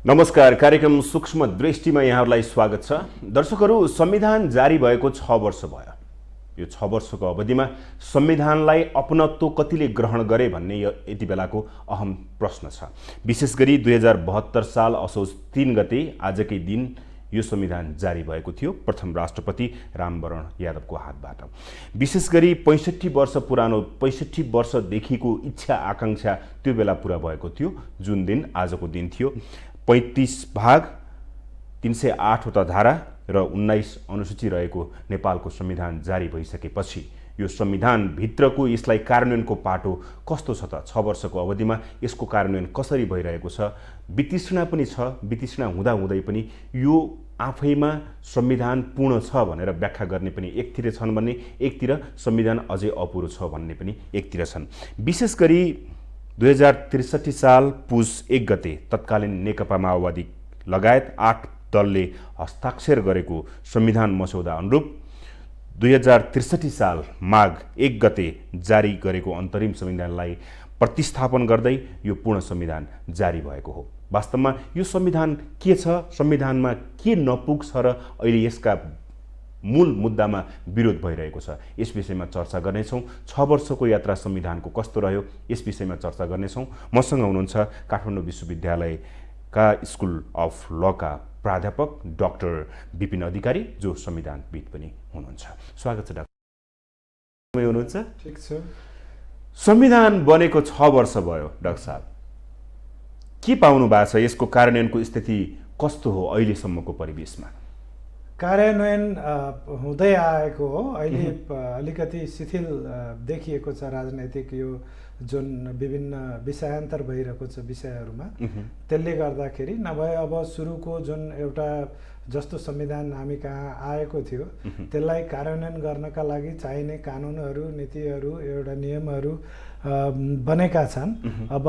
नमस्कार। कार्यक्रम सूक्ष्म दृष्टिमा यहाँहरूलाई स्वागत छ। दर्शकहरू, संविधान जारी भएको 6 वर्ष भयो। यो 6 वर्षको अवधिमा संविधानलाई अपनत्व कतिले ग्रहण गरे भन्ने यति बेलाको अहम प्रश्न छ। विशेष गरी 2072 साल असोज 3 गते आजकै दिन यो संविधान जारी भएको थियो प्रथम राष्ट्रपति रामवरण यादवको हातबाट। विशेष गरी 65 वर्ष पुरानो 65 वर्षदेखिको इच्छा आकांक्षा त्यो बेला पुरा भएको थियो, जुन दिन आजको दिन थियो। 35 भाग 308 वटा धारा र 19 अनुसूची रहेको नेपालको संविधान जारी भइसकेपछि यो संविधान भित्रको यसलाई कार्यान्वयनको पाटो कस्तो छ त? 6 वर्षको अवधिमा यसको कार्यान्वयन कसरी भइरहेको छ? वितृष्णा पनि छ। वितृष्णा हुँदाहुँदै पनि यो आफैमा संविधान पूर्ण छ भनेर व्याख्या गर्ने पनि एकतिर छन् भने एकतिर संविधान अझै अपुरो छ भन्ने पनि एकतिर छन्। विशेष गरी 2063 साल पुस 1 गते तत्कालीन नेकपा माओवादी लगायत 8 दलले हस्ताक्षर गरेको संविधान मसौदा अनुरूप 2063 साल माघ 1 गते जारी गरेको अन्तरिम संविधानलाई प्रतिस्थापन गर्दै यो पूर्ण संविधान जारी भएको हो। वास्तवमा यो संविधान के छ, संविधानमा के नपुग छ र अहिले यसका मूल मुद्दामा विरोध भइरहेको छ, यस विषयमा चर्चा गर्नेछौँ। 6 वर्षको यात्रा संविधानको कस्तो रह्यो, यस विषयमा चर्चा गर्नेछौँ। मसँग हुनुहुन्छ काठमाडौँ विश्वविद्यालयका स्कुल अफ लका प्राध्यापक डाक्टर विपिन अधिकारी, जो संविधानविद पनि हुनुहुन्छ। स्वागत छ डाक्टर। हुनुहुन्छ? ठीक छ। संविधान बनेको 6 वर्ष भयो डाक्टर साहब, के पाउनु भएको छ? यसको कार्यान्वयनको स्थिति कस्तो हो अहिलेसम्मको परिवेशमा? कार्यान्वयन हुँदै आएको हो। अहिले अलिकति शिथिल देखिएको छ राजनैतिक यो जुन विभिन्न विषयान्तर भइरहेको छ विषयहरूमा, त्यसले गर्दाखेरि नभए अब सुरुको जुन एउटा जस्तो संविधान हामी कहाँ आएको थियो त्यसलाई कार्यान्वयन गर्नका लागि चाहिने कानुनहरू, नीतिहरू, एउटा नियमहरू बनेका छन्। अब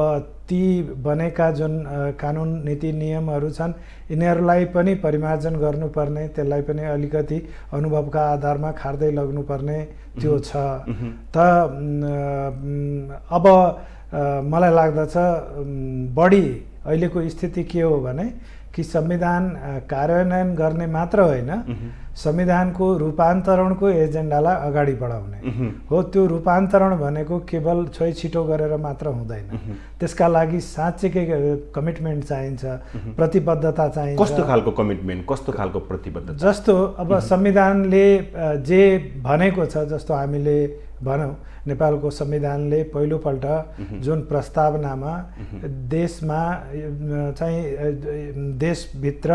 ती बनेका जुन कानुन, नीति, नियमहरू छन् यिनीहरूलाई पनि परिमार्जन गर्नुपर्ने, त्यसलाई पनि अलिकति अनुभवका आधारमा खार्दै लग्नुपर्ने त्यो छ। त अब मलाई लाग्दछ बढी अहिलेको स्थिति के हो भने कि संविधान कार्यान्वयन गर्ने मात्र होइन, संविधानको रूपान्तरणको एजेन्डालाई अगाडि बढाउने हो। त्यो रूपान्तरण भनेको केवल छिटो गरेर मात्र हुँदैन। त्यसका लागि साँच्चैकै कमिटमेन्ट चाहिन्छ, प्रतिबद्धता चाहिन्छ। कस्तो खालको कमिटमेन्ट, कस्तो खालको प्रतिबद्धता? जस्तो अब संविधानले जे भनेको छ, जस्तो हामीले भनौँ नेपालको संविधानले पहिलोपल्ट जुन प्रस्तावनामा देशमा चाहिँ देशभित्र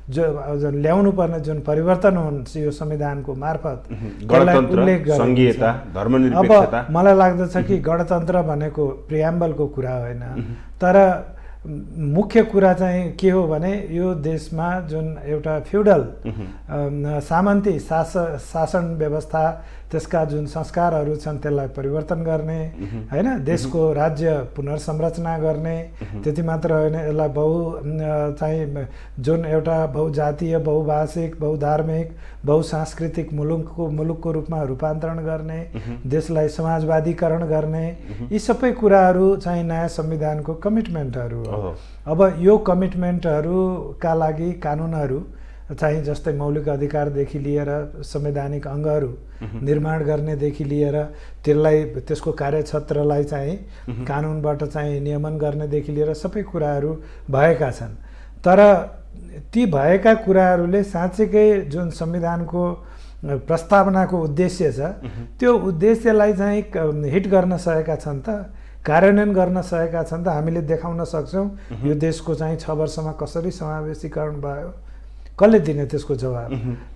जो ल्याउनु पर्ने जुन परिवर्तन हुन्छ यो संविधानको मार्फत, गणतन्त्र, संघीयता, धर्मनिरपेक्षता। अब मलाई लाग्दछ कि गणतन्त्र भनेको प्रियाम्बलको कुरा होइन, तर मुख्य कुरा चाहिँ के हो भने यो देशमा जुन एउटा फ्युडल सामन्ती शासन व्यवस्था, त्यसका जुन संस्कारहरू छन् त्यसलाई परिवर्तन गर्ने हैन, देशको राज्य पुनर्संरचना गर्ने। त्यति मात्र होइन, यसलाई चाहिँ जुन एउटा बहुजातीय, बहुभाषिक, बहुधार्मिक, बहुसांस्कृतिक मुलुकको रूपमा रूपान्तरण गर्ने, देशलाई समाजवादीकरण गर्ने, यी सबै कुराहरू चाहिँ नयाँ संविधानको कमिटमेन्टहरू हो। अब यो कमिटमेन्टहरूका लागि कानुनहरू चाहिँ जस्तै मौलिक अधिकारदेखि लिएर संवैधानिक अङ्गहरू निर्माण गर्नेदेखि लिएर त्यसलाई, त्यसको कार्यक्षेत्रलाई चाहिँ कानुनबाट चाहिँ नियमन गर्नेदेखि लिएर सबै कुराहरू भएका छन्। तर ती भएका कुराहरूले साँच्चैकै जुन संविधानको प्रस्तावनाको उद्देश्य छ त्यो उद्देश्यलाई चाहिँ हिट गर्न सकेका छन् त, कार्यान्वयन गर्न सकेका छन् त? हामीले देखाउन सक्छौँ यो देशको चाहिँ 6 वर्षमा कसरी समावेशीकरण भयो, कसले दिने त्यसको जवाब?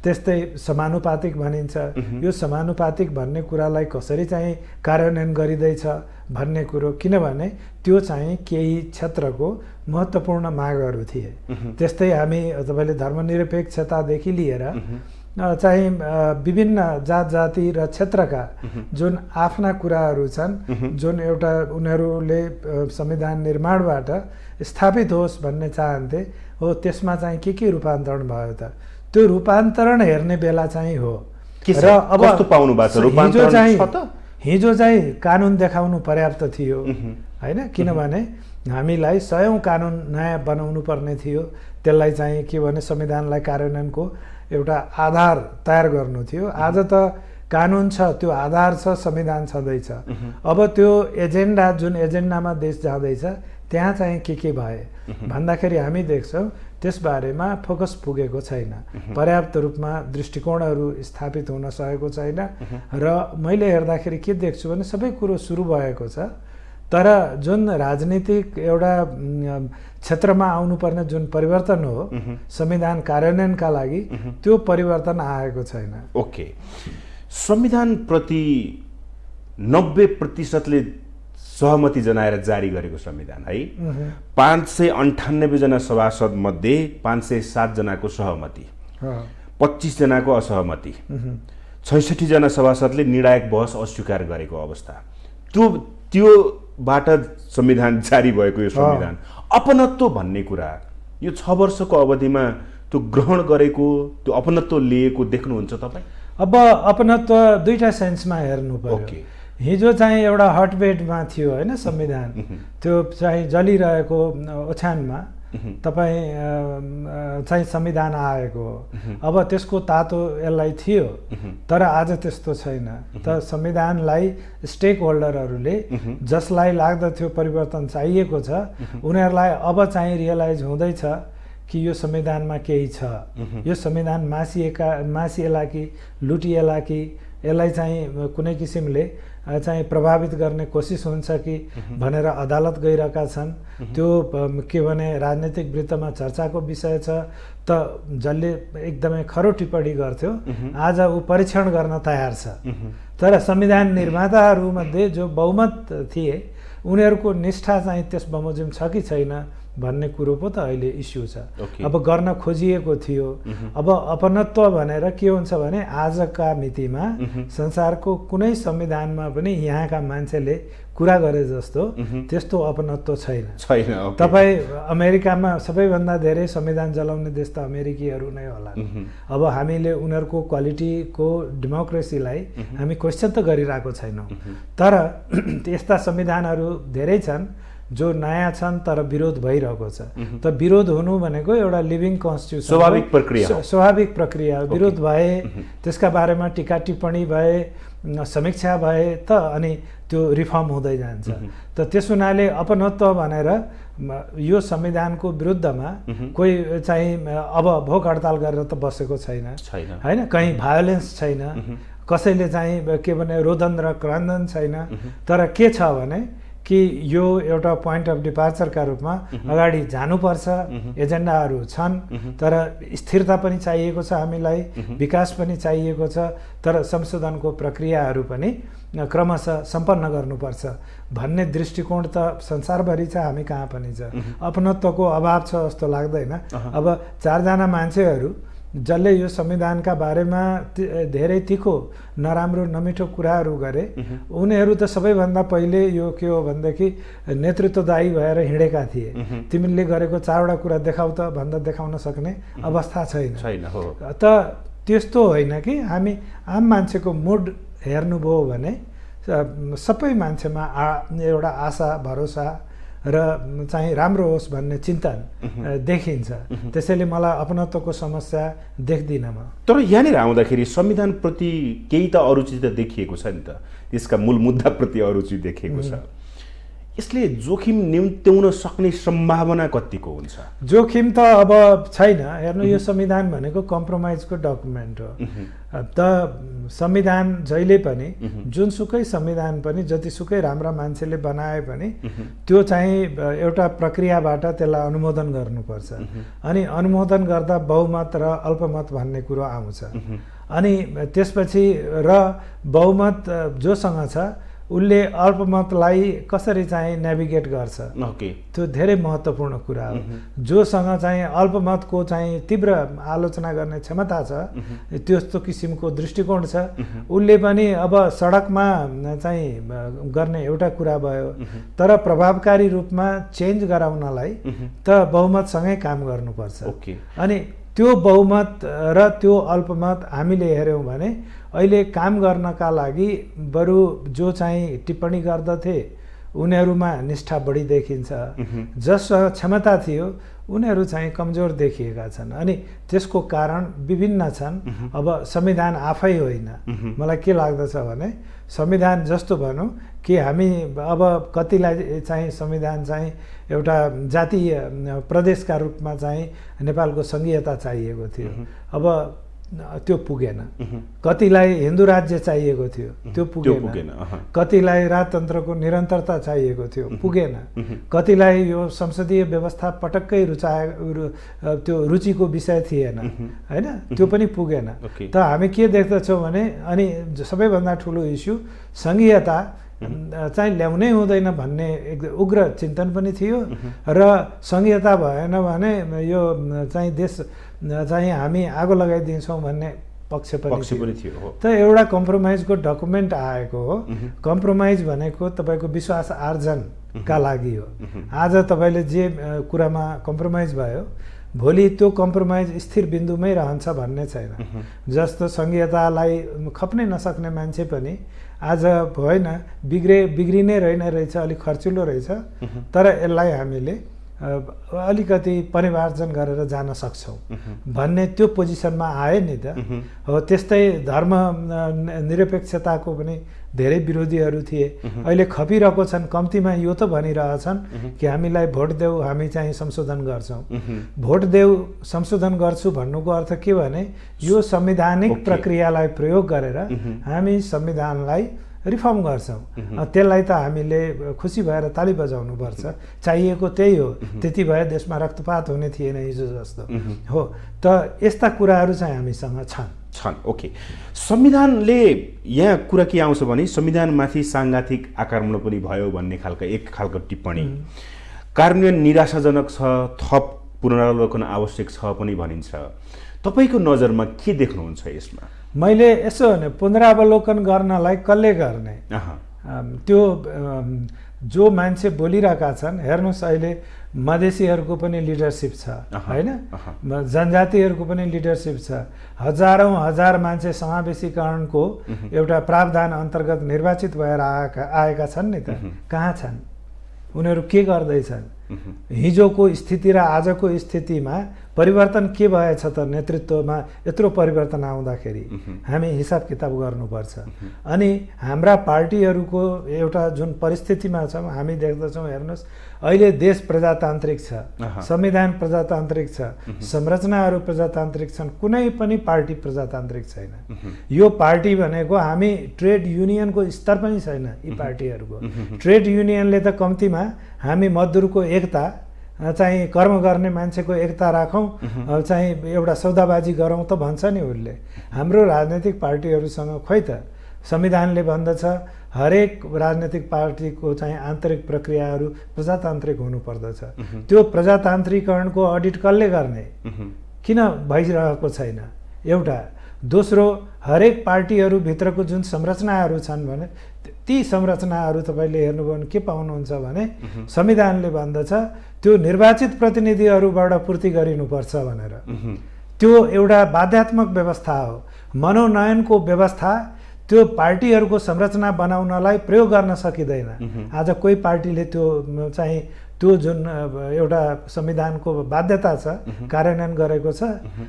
त्यस्तै समानुपातिक भनिन्छ, यो समानुपातिक भन्ने कुरालाई कसरी चाहिँ कार्यान्वयन गरिँदैछ भन्ने कुरो, किनभने त्यो चाहिँ केही क्षेत्रको महत्त्वपूर्ण मागहरू थिए। त्यस्तै हामी तपाईँले धर्मनिरपेक्षतादेखि लिएर चाहिँ विभिन्न जात जाति र क्षेत्रका जुन आफ्ना कुराहरू छन्, जुन एउटा उनीहरूले संविधान निर्माणबाट स्थापित होस् भन्ने चाहन्थे हो, त्यसमा चाहिँ के रूपान्तरण भयो त? त्यो रूपान्तरण हेर्ने बेला चाहिँ हो। र अब कस्तो पाउनु भएको छ रूपान्तरण? हिजो चाहिँ कानुन देखाउनु पर्याप्त थियो होइन, किनभने हामीलाई 100औं कानुन नयाँ बनाउनु पर्ने थियो। त्यसलाई चाहिँ के भने संविधानलाई कार्यान्वयनको एउटा आधार तयार गर्नु थियो। आज त कानुन छ, त्यो आधार छ, संविधान छँदैछ। अब त्यो एजेन्डा जुन एजेन्डामा देश जाँदैछ त्यहाँ चाहिँ के भए भन्दाखेरि हामी देख्छौँ त्यसबारेमा फोकस पुगेको छैन, पर्याप्त रूपमा दृष्टिकोणहरू स्थापित हुन सकेको छैन। र मैले हेर्दाखेरि के देख्छु भने सबै कुरो सुरु भएको छ, तर जुन राजनीतिक एउटा क्षेत्रमा आउनुपर्ने जुन परिवर्तन हो संविधान कार्यान्वयनका लागि, त्यो परिवर्तन आएको छैन। ओके, संविधानप्रति 90%ले सहमति जनाएर जारी गरेको संविधान है, 598 जना सभासद मध्ये 507 जनाको सहमति, 25 जनाको असहमति, 66 जना सभासदले निर्णायक बहस अस्वीकार गरेको अवस्था, त्योबाट संविधान जारी भएको यो संविधान अपनत्व भन्ने कुरा यो 6 वर्षको अवधिमा त्यो ग्रहण गरेको, त्यो अपनत्व लिएको देख्नुहुन्छ तपाईँ? अब अपनत्व दुईटा सेन्समा हेर्नु पर्यो। हिजो चाहिँ एउटा हटबेडमा थियो होइन संविधान, त्यो चाहिँ जलिरहेको ओछ्यानमा तपाईँ चाहिँ संविधान आएको, अब त्यसको तातो यसलाई थियो, तर आज त्यस्तो छैन। त संविधानलाई स्टेक होल्डरहरूले जसलाई लाग्दथ्यो परिवर्तन चाहिएको छ, उनीहरूलाई अब चाहिँ रियलाइज हुँदैछ कि यो संविधानमा केही छ, यो संविधान मासिएला कि लुटिएला कि यसलाई चाहिँ कुनै किसिमले चाहिँ प्रभावित गर्ने कोसिस हुन्छ कि भनेर अदालत गइरहेका छन्। त्यो के भने राजनीतिक वृत्तमा चर्चाको विषय छ। त जसले एकदमै खरो टिप्पणी गर्थ्यो आज ऊ परीक्षण गर्न तयार छ। तर संविधान निर्माताहरूमध्ये जो बहुमत थिए उनीहरूको निष्ठा चाहिँ त्यस बमोजिम छ कि छैन भन्ने कुरो पो त अहिले इस्यु छ। अब गर्न खोजिएको थियो। अब अपनत्व भनेर के हुन्छ भने आजका मितिमा संसारको कुनै संविधानमा पनि यहाँका मान्छेले कुरा गरे जस्तो त्यस्तो अपनत्व छैन। तपाईँ अमेरिकामा सबैभन्दा धेरै संविधान जलाउने देश त अमेरिकीहरू नै होला। अब हामीले उनीहरूको क्वालिटीको डेमोक्रेसीलाई हामी क्वेसन त गरिरहेको छैनौँ, तर यस्ता संविधानहरू धेरै छन् जो नयाँ छन् तर विरोध भइरहेको छ। त विरोध हुनु भनेको एउटा लिभिङ कन्स्टिट्युसन, स्वाभाविक प्रक्रिया। विरोध भए, त्यसका बारेमा टिका टिप्पणी भए, समीक्षा भए त अनि त्यो रिफर्म हुँदै जान्छ। त त्यस हुनाले अपनत्व भनेर यो संविधानको विरुद्धमा कोही चाहिँ अब भोक हडताल गरेर त बसेको छैन होइन, कहीँ भायोलेन्स छैन, कसैले चाहिँ के भने रोदन र क्रन्दन छैन। तर के छ भने कि यो एउटा पोइन्ट अफ डिपार्चरका रूपमा अगाडि जानुपर्छ, एजेन्डाहरू छन्, तर स्थिरता पनि चाहिएको छ, हामीलाई विकास पनि चाहिएको छ, तर संशोधनको प्रक्रियाहरू पनि क्रमशः सम्पन्न गर्नुपर्छ भन्ने दृष्टिकोण त संसारभरि छ, हामी कहाँ पनि छ। अपनत्वको अभाव छ जस्तो लाग्दैन। अब 4 जना मान्छेहरू जसले यो संविधानका बारेमा धेरै तिखो नराम्रो नमिठो कुराहरू गरे, उनीहरू त सबैभन्दा पहिले यो के हो भनेदेखि नेतृत्वदायी भएर हिँडेका थिए। तिमीले गरेको 4वटा कुरा देखाउ त भन्दा देखाउन सक्ने अवस्था छैन। त त्यस्तो होइन कि हामी आम मान्छेको मुड हेर्नुभयो भने सबै मान्छेमा एउटा आशा भरोसा र चाहिँ राम्रो होस् भन्ने चिन्तन देखिन्छ। त्यसैले मलाई अपनत्वको समस्या देख्दिनँ म। तर यहाँनिर आउँदाखेरि संविधानप्रति केही त अरुचि त देखिएको छ नि त, यसका मूल मुद्दाप्रति अरुचि देखिएको छ। यसले जोखिम न्यून्याउन सक्ने सम्भावना कतिको हुन्छ? जोखिम त अब छैन। हेर्नु, यो संविधान भनेको कम्प्रोमाइजको डकुमेन्ट हो। त संविधान जहिले पनि, जुनसुकै संविधान पनि, जतिसुकै राम्रा मान्छेले बनाए पनि त्यो चाहिँ एउटा प्रक्रियाबाट त्यसलाई अनुमोदन गर्नुपर्छ। अनि अनुमोदन गर्दा बहुमत र अल्पमत भन्ने कुरो आउँछ। अनि त्यसपछि र बहुमत जोसँग छ उसले अल्पमतलाई कसरी चाहिँ नेभिगेट गर्छ, त्यो धेरै महत्त्वपूर्ण कुरा हो। जोसँग चाहिँ अल्पमतको चाहिँ तीव्र आलोचना गर्ने क्षमता छ, त्यस्तो किसिमको दृष्टिकोण छ, उसले पनि अब सडकमा चाहिँ गर्ने एउटा कुरा भयो। तर प्रभावकारी रूपमा चेन्ज गराउनलाई त बहुमतसँगै काम गर्नुपर्छ। अनि त्यो बहुमत र त्यो अल्पमत हामीले हेऱ्यौँ भने अहिले काम गर्नका लागि बरु जो चाहिँ टिप्पणी गर्दथे उनीहरूमा निष्ठा बढी देखिन्छ, जससँग क्षमता थियो उनीहरू चाहिँ कमजोर देखिएका छन्। अनि त्यसको कारण विभिन्न छन्। अब संविधान आफै होइन, मलाई के लाग्दछ भने संविधान जस्तो भनौँ कि हामी अब कतिलाई चाहिँ संविधान चाहिँ एउटा जातीय प्रदेशका रूपमा चाहिँ नेपालको सङ्घीयता चाहिएको थियो, अब त्यो पुगेन। कतिलाई हिन्दू राज्य चाहिएको थियो, त्यो पुगेन। कतिलाई राजतन्त्रको निरन्तरता चाहिएको थियो, पुगेन। कतिलाई यो संसदीय व्यवस्था पटक्कै त्यो रुचिको विषय थिएन, होइन, त्यो पनि पुगेन। त हामी के देख्दछौँ भने अनि सबैभन्दा ठुलो इस्यु सङ्घीयता चाहिँ ल्याउनै हुँदैन भन्ने एकदम उग्र चिन्तन पनि थियो र सङ्घीयता भएन भने यो चाहिँ देश चाहिँ हामी आगो लगाइदिन्छौँ भन्ने पक्ष पनि थियो। त एउटा कम्प्रोमाइजको डकुमेन्ट आएको हो। कम्प्रोमाइज भनेको तपाईँको विश्वास आर्जनका लागि हो। आज तपाईँले जे कुरामा कम्प्रोमाइज भयो भोलि त्यो कम्प्रोमाइज स्थिर बिन्दुमै रहन्छ भन्ने छैन। जस्तो सङ्घीयतालाई खप्नै नसक्ने मान्छे पनि आज होइन बिग्रिने रहेछ, अलिक खर्चिलो रहेछ, तर यसलाई हामीले अलिकति परिमार्जन गरेर जान सक्छौँ भन्ने त्यो पोजिसनमा आए नि त। हो त्यस्तै धर्म निरपेक्षताको पनि धेरै विरोधीहरू थिए, अहिले खपिरहेको छन्। कम्तीमा यो त भनिरहेछन् कि हामीलाई भोट देऊ, हामी चाहिँ संशोधन गर्छौँ। भोट देऊ संशोधन गर्छु भन्नुको अर्थ के भने यो संवैधानिक प्रक्रियालाई प्रयोग गरेर हामी संविधानलाई रिफर्म गर्छौँ। त्यसलाई त हामीले खुसी भएर ताली बजाउनुपर्छ, चाहिएको त्यही हो। त्यति भए देशमा रक्तपात हुने थिएन हिजो जस्तो हो। त यस्ता कुराहरू चाहिँ हामीसँग छन्। ओके, संविधानले यहाँ कुरा के आउँछ भने संविधानमाथि साङ्घातिक आक्रमण पनि भयो भन्ने एक खालको टिप्पणी, कार्यान्वयन निराशाजनक छ, थप पुनरावलोकन आवश्यक छ पनि भनिन्छ। तपाईँको नजरमा के देख्नुहुन्छ यसमा? मैले यसो भने पुनरावलोकन गर्नलाई कसले गर्ने? त्यो जो मान्छे बोलिरहेका छन्, हेर्नुहोस् अहिले मधेसीहरूको पनि लिडरसिप छ, होइन, जनजातिहरूको पनि लिडरसिप छ। हजार मान्छे समावेशीकरणको एउटा प्रावधान अन्तर्गत निर्वाचित भएर आएका छन् नि त। कहाँ छन् उनीहरू? के गर्दैछन्? हिजोको स्थिति र आजको स्थितिमा परिवर्तन के भएछ त? नेतृत्वमा यत्रो परिवर्तन आउँदाखेरि हामी हिसाब किताब गर्नुपर्छ। अनि हाम्रा पार्टीहरूको एउटा जुन परिस्थितिमा छौँ हामी देख्दछौँ, हेर्नुहोस् अहिले देश प्रजातान्त्रिक छ, संविधान प्रजातान्त्रिक छ, संरचनाहरू प्रजातान्त्रिक छन्, कुनै पनि पार्टी प्रजातान्त्रिक छैन। यो पार्टी भनेको हामी ट्रेड युनियनको स्तर पनि छैन यी पार्टीहरूको। ट्रेड युनियनले त कम्तीमा हामी मजदुरको एकता चाहिँ कर्म गर्ने मान्छेको एकता राखौँ, चाहिँ एउटा सौदाबाजी गरौँ त भन्छ नि उसले। हाम्रो राजनैतिक पार्टीहरूसँग खोइ त संविधानले भन्दछ हरेक राजनैतिक पार्टीको चाहिँ आन्तरिक प्रक्रियाहरू प्रजातान्त्रिक हुनुपर्दछ। त्यो प्रजातान्त्रिकरणको अडिट कसले गर्ने? किन भइरहेको छैन? एउटा। दोस्रो, हरेक पार्टीहरूभित्रको जुन संरचनाहरू छन् भने ती संरचनाहरू तपाईँले हेर्नुभयो भने के पाउनुहुन्छ भने संविधानले भन्दछ त्यो निर्वाचित प्रतिनिधिहरूबाट पूर्ति गरिनुपर्छ भनेर। त्यो एउटा बाध्यात्मक व्यवस्था हो। मनोनयनको व्यवस्था त्यो पार्टीहरूको संरचना बनाउनलाई प्रयोग गर्न सकिँदैन। आज कोही पार्टीले त्यो चाहिँ त्यो जुन एउटा संविधानको बाध्यता छ कार्यान्वयन गरेको छ।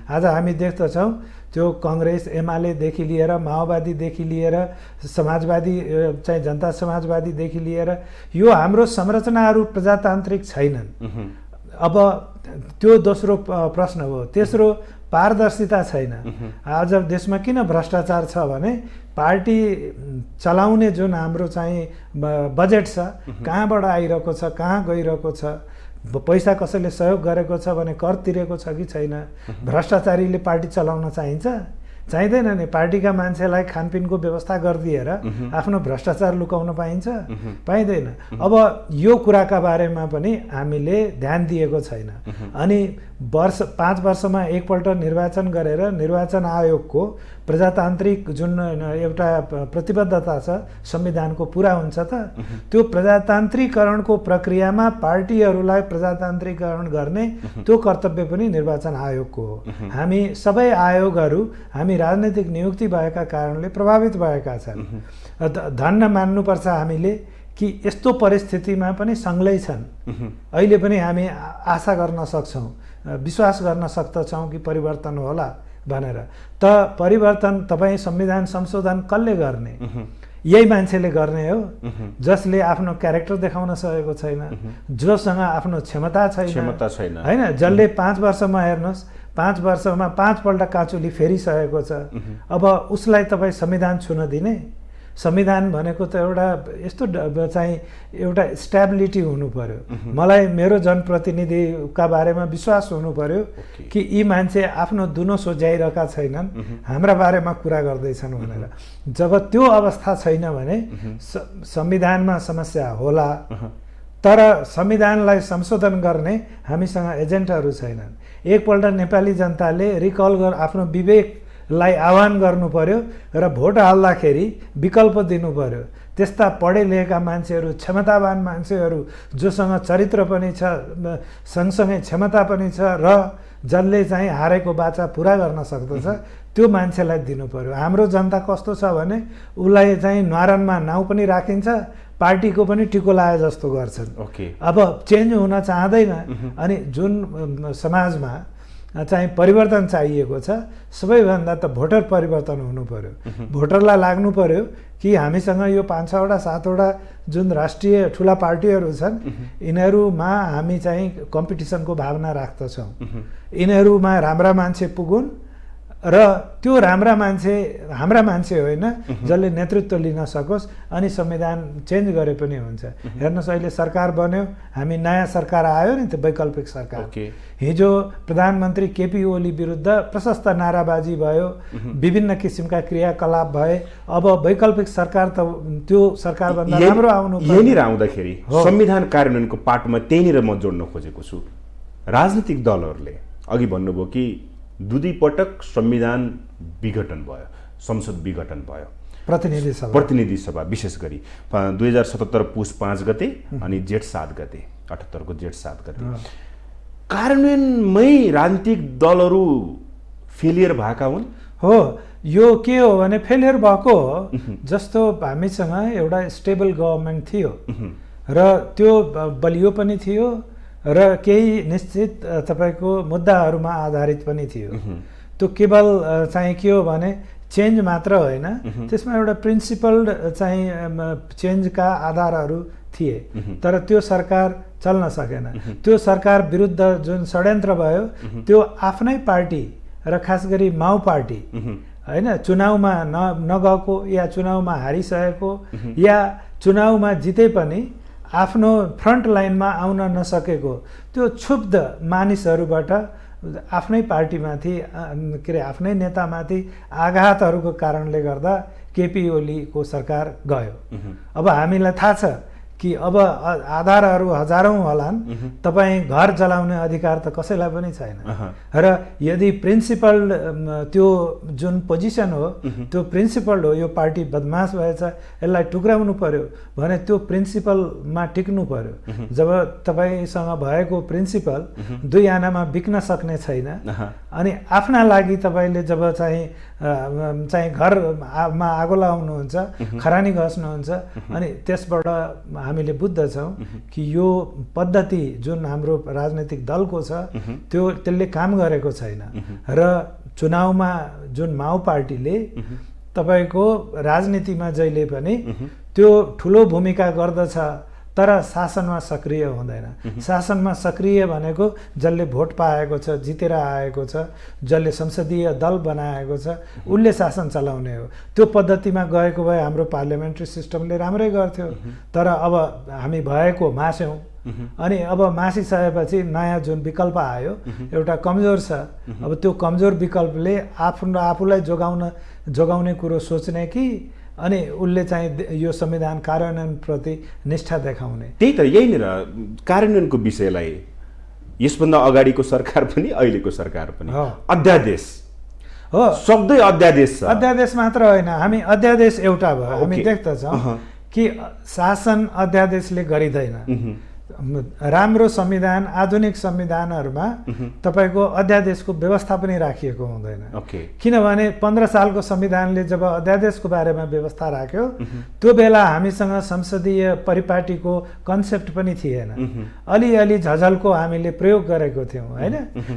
आज हामी देख्दछौँ त्यो कङ्ग्रेस एमालेदेखि लिएर माओवादीदेखि लिएर समाजवादी चाहिँ जनता समाजवादीदेखि लिएर यो हाम्रो संरचनाहरू प्रजातान्त्रिक छैनन्। अब त्यो दोस्रो प्रश्न हो। तेस्रो, पारदर्शिता छैन। आज देशमा किन भ्रष्टाचार छ भने पार्टी चलाउने जुन हाम्रो चाहिँ बजेट छ कहाँबाट आइरहेको छ, कहाँ गइरहेको छ, पैसा कसैले सहयोग गरेको छ भने कर तिरेको छ कि छैन। भ्रष्टाचारीले पार्टी चलाउन चाहिन्छ? चाहिँदैन नि। पार्टीका मान्छेलाई खानपिनको व्यवस्था गरिदिएर आफ्नो भ्रष्टाचार लुकाउन पाइन्छ? पाइँदैन। अब यो कुराका बारेमा पनि हामीले ध्यान दिएको छैन। अनि 5 वर्षमा एकपल्ट निर्वाचन गरेर निर्वाचन आयोगको प्रजातान्त्रिक जुन एउटा प्रतिबद्धता छ संविधानको पुरा हुन्छ त त्यो प्रजातान्त्रिकरणको प्रक्रियामा पार्टीहरूलाई प्रजातान्त्रिकरण गर्ने त्यो कर्तव्य पनि निर्वाचन आयोगको हो। हामी सबै आयोगहरू हामी राजनैतिक नियुक्ति भएका कारणले प्रभावित भएका छन्। धन्न मान्नुपर्छ हामीले कि यस्तो परिस्थितिमा पनि सङ्लै छन्। अहिले पनि हामी आशा गर्न सक्छौँ, विश्वास गर्न सक्दछौँ कि परिवर्तन होला भनेर। त परिवर्तन तपाईँ संविधान संशोधन कसले गर्ने? यही मान्छेले गर्ने हो जसले आफ्नो क्यारेक्टर देखाउन सकेको छैन, जोसँग आफ्नो क्षमता छैन होइन, जसले 5 वर्षमा हेर्नुहोस् 5 वर्षमा 5 पल्ट काँचुली फेरिसकेको छ। अब उसलाई तपाईँ संविधान छुन दिने? संविधान भनेको त एउटा यस्तो चाहिँ एउटा स्ट्याबिलिटी हुनु पर्यो। मलाई मेरो जनप्रतिनिधिका बारेमा विश्वास हुनु पर्यो कि यी मान्छे आफ्नो दुनो सोझ्याइरहेका छैनन्, हाम्रा बारेमा कुरा गर्दैछन् भनेर। जब त्यो अवस्था छैन भने संविधानमा समस्या होला, तर संविधानलाई संशोधन गर्ने हामीसँग एजेन्टहरू छैनन्। एकपल्ट नेपाली जनताले रिकल आफ्नो विवेकलाई आह्वान गर्नु पर्यो र भोट हाल्दाखेरि विकल्प दिनु पर्यो। त्यस्ता पढे लेखेका मान्छेहरू, क्षमतावान मान्छेहरू जोसँग चरित्र पनि छ, सँगसँगै क्षमता पनि छ र जसले चाहिँ हारेको बाचा पुरा गर्न सक्दछ त्यो मान्छेलाई दिनु पर्यो। हाम्रो जनता कस्तो छ भने उसलाई चाहिँ न्वारानमा नाउँ पनि राखिन्छ, पार्टीको पनि टिको लाए जस्तो गर्छन्। अब चेन्ज हुन चाहँदैन। अनि जुन समाजमा चाहिँ परिवर्तन चाहिएको छ, सबैभन्दा त भोटर परिवर्तन हुनु पर्यो। भोटरलाई लाग्नु पर्यो कि हामीसँग यो 5-6वटा 7वटा जुन राष्ट्रिय ठुला पार्टीहरू छन्, यिनीहरूमा हामी चाहिँ कम्पिटिसनको भावना राख्दछौँ। यिनीहरूमा राम्रा मान्छे पुगुन् र त्यो राम्रा मान्छे हाम्रा मान्छे होइन जसले नेतृत्व लिन सकोस्, अनि संविधान चेन्ज गरे पनि हुन्छ। हेर्नुहोस् अहिले सरकार बन्यो, हामी नयाँ सरकार आयो नि, त्यो वैकल्पिक सरकार। हिजो प्रधानमन्त्री केपी ओली विरुद्ध प्रशस्त नाराबाजी भयो, विभिन्न किसिमका क्रियाकलाप भए। अब वैकल्पिक सरकार त त्यो सरकारभन्दा राम्रो आउनु पर्यो। यहीँनिर आउँदाखेरि संविधान कार्यान्वयनको पाटोमा त्यहीँनिर म जोड्न खोजेको छु। राजनीतिक दलहरूले अघि भन्नुभयो कि 2 पटक संविधान विघटन भयो, संसद विघटन भयो, प्रतिनिधि सभा विशेष गरी 2077 पुस 5 गते अनि जेठ 7 गते, 78 को जेठ 7 गते। कार्यान्वयनमै राजनीतिक दलहरू फेलियर भएका हुन्। हो, यो के हो भने फेलियर भएको हो। जस्तो हामीसँग एउटा स्टेबल गभर्मेन्ट थियो र त्यो बलियो पनि थियो र केही निश्चित तपाईँको मुद्दाहरूमा आधारित पनि थियो। त्यो केवल चाहिँ के हो भने चेन्ज मात्र होइन, त्यसमा एउटा प्रिन्सिपल्ड चाहिँ चेन्जका आधारहरू थिए, तर त्यो सरकार चल्न सकेन। त्यो सरकार विरुद्ध जुन षड्यन्त्र भयो त्यो आफ्नै पार्टी र खास गरी माओ पार्टी होइन, चुनावमा नगएको या चुनावमा हारिसकेको या चुनावमा जिते पनि आफ्नो फ्रन्ट लाइनमा आउन नसकेको त्यो क्षुब्ध मानिसहरूबाट आफ्नै पार्टीमाथि के अरे आफ्नै नेतामाथि आघातहरूको कारणले गर्दा केपी ओलीको सरकार गयो। अब हामीलाई थाहा छ कि अब आधारहरू हजारौँ होलान्, तपाईँ घर चलाउने अधिकार त कसैलाई पनि छैन। र यदि प्रिन्सिपल त्यो जुन पोजिसन हो त्यो प्रिन्सिपल हो, यो पार्टी बदमास भएछ यसलाई टुक्राउनु पर्यो भने त्यो प्रिन्सिपलमा टिक्नु पर्यो। जब तपाईँसँग भएको प्रिन्सिपल 2 आनामा बिक्न सक्ने छैन, अनि आफ्ना लागि तपाईँले जब चाहिँ घरमा आगो लगाउनुहुन्छ, खरानी घस्नुहुन्छ, अनि त्यसबाट हामीले बुझ्दछौँ कि यो पद्धति जुन हाम्रो राजनैतिक दलको छ त्यसले काम गरेको छैन। र चुनावमा जुन माओ पार्टीले तपाईँको राजनीतिमा जहिले पनि त्यो ठुलो भूमिका गर्दछ, तर शासनमा सक्रिय हुँदैन। शासनमा सक्रिय भनेको जसले भोट पाएको छ, जितेर आएको छ, जसले संसदीय दल बनाएको छ, उसले शासन चलाउने हो। त्यो पद्धतिमा गएको भए हाम्रो पार्लियामेन्ट्री सिस्टमले राम्रै गर्थ्यो, तर अब हामी भएको मास्यौँ। अनि अब मासिसकेपछि नयाँ जुन विकल्प आयो एउटा कमजोर छ। अब त्यो कमजोर विकल्पले आफूलाई जोगाउने कुरो सोच्ने कि अनि उसले चाहिँ यो संविधान कार्यान्वयनप्रति निष्ठा देखाउने। त्यही त, यहीँनिर कार्यान्वयनको विषयलाई यसभन्दा अगाडिको सरकार पनि अहिलेको सरकार पनि अध्यादेश हो सक्दै अध्यादेश छ। अध्यादेश मात्र होइन, हामी अध्यादेश एउटा भयो, हामी ओके। देख्दछौँ कि शासन अध्यादेशले गरिँदैन। राम्रो संविधान, आधुनिक संविधानहरूमा तपाईँको अध्यादेशको व्यवस्था पनि राखिएको हुँदैन। ओके। किनभने 15 सालको संविधानले जब अध्यादेशको बारेमा व्यवस्था राख्यो त्यो बेला हामीसँग संसदीय परिपाटीको कन्सेप्ट पनि थिएन, अलिअलि झझल्को हामीले प्रयोग गरेको थियौँ होइन।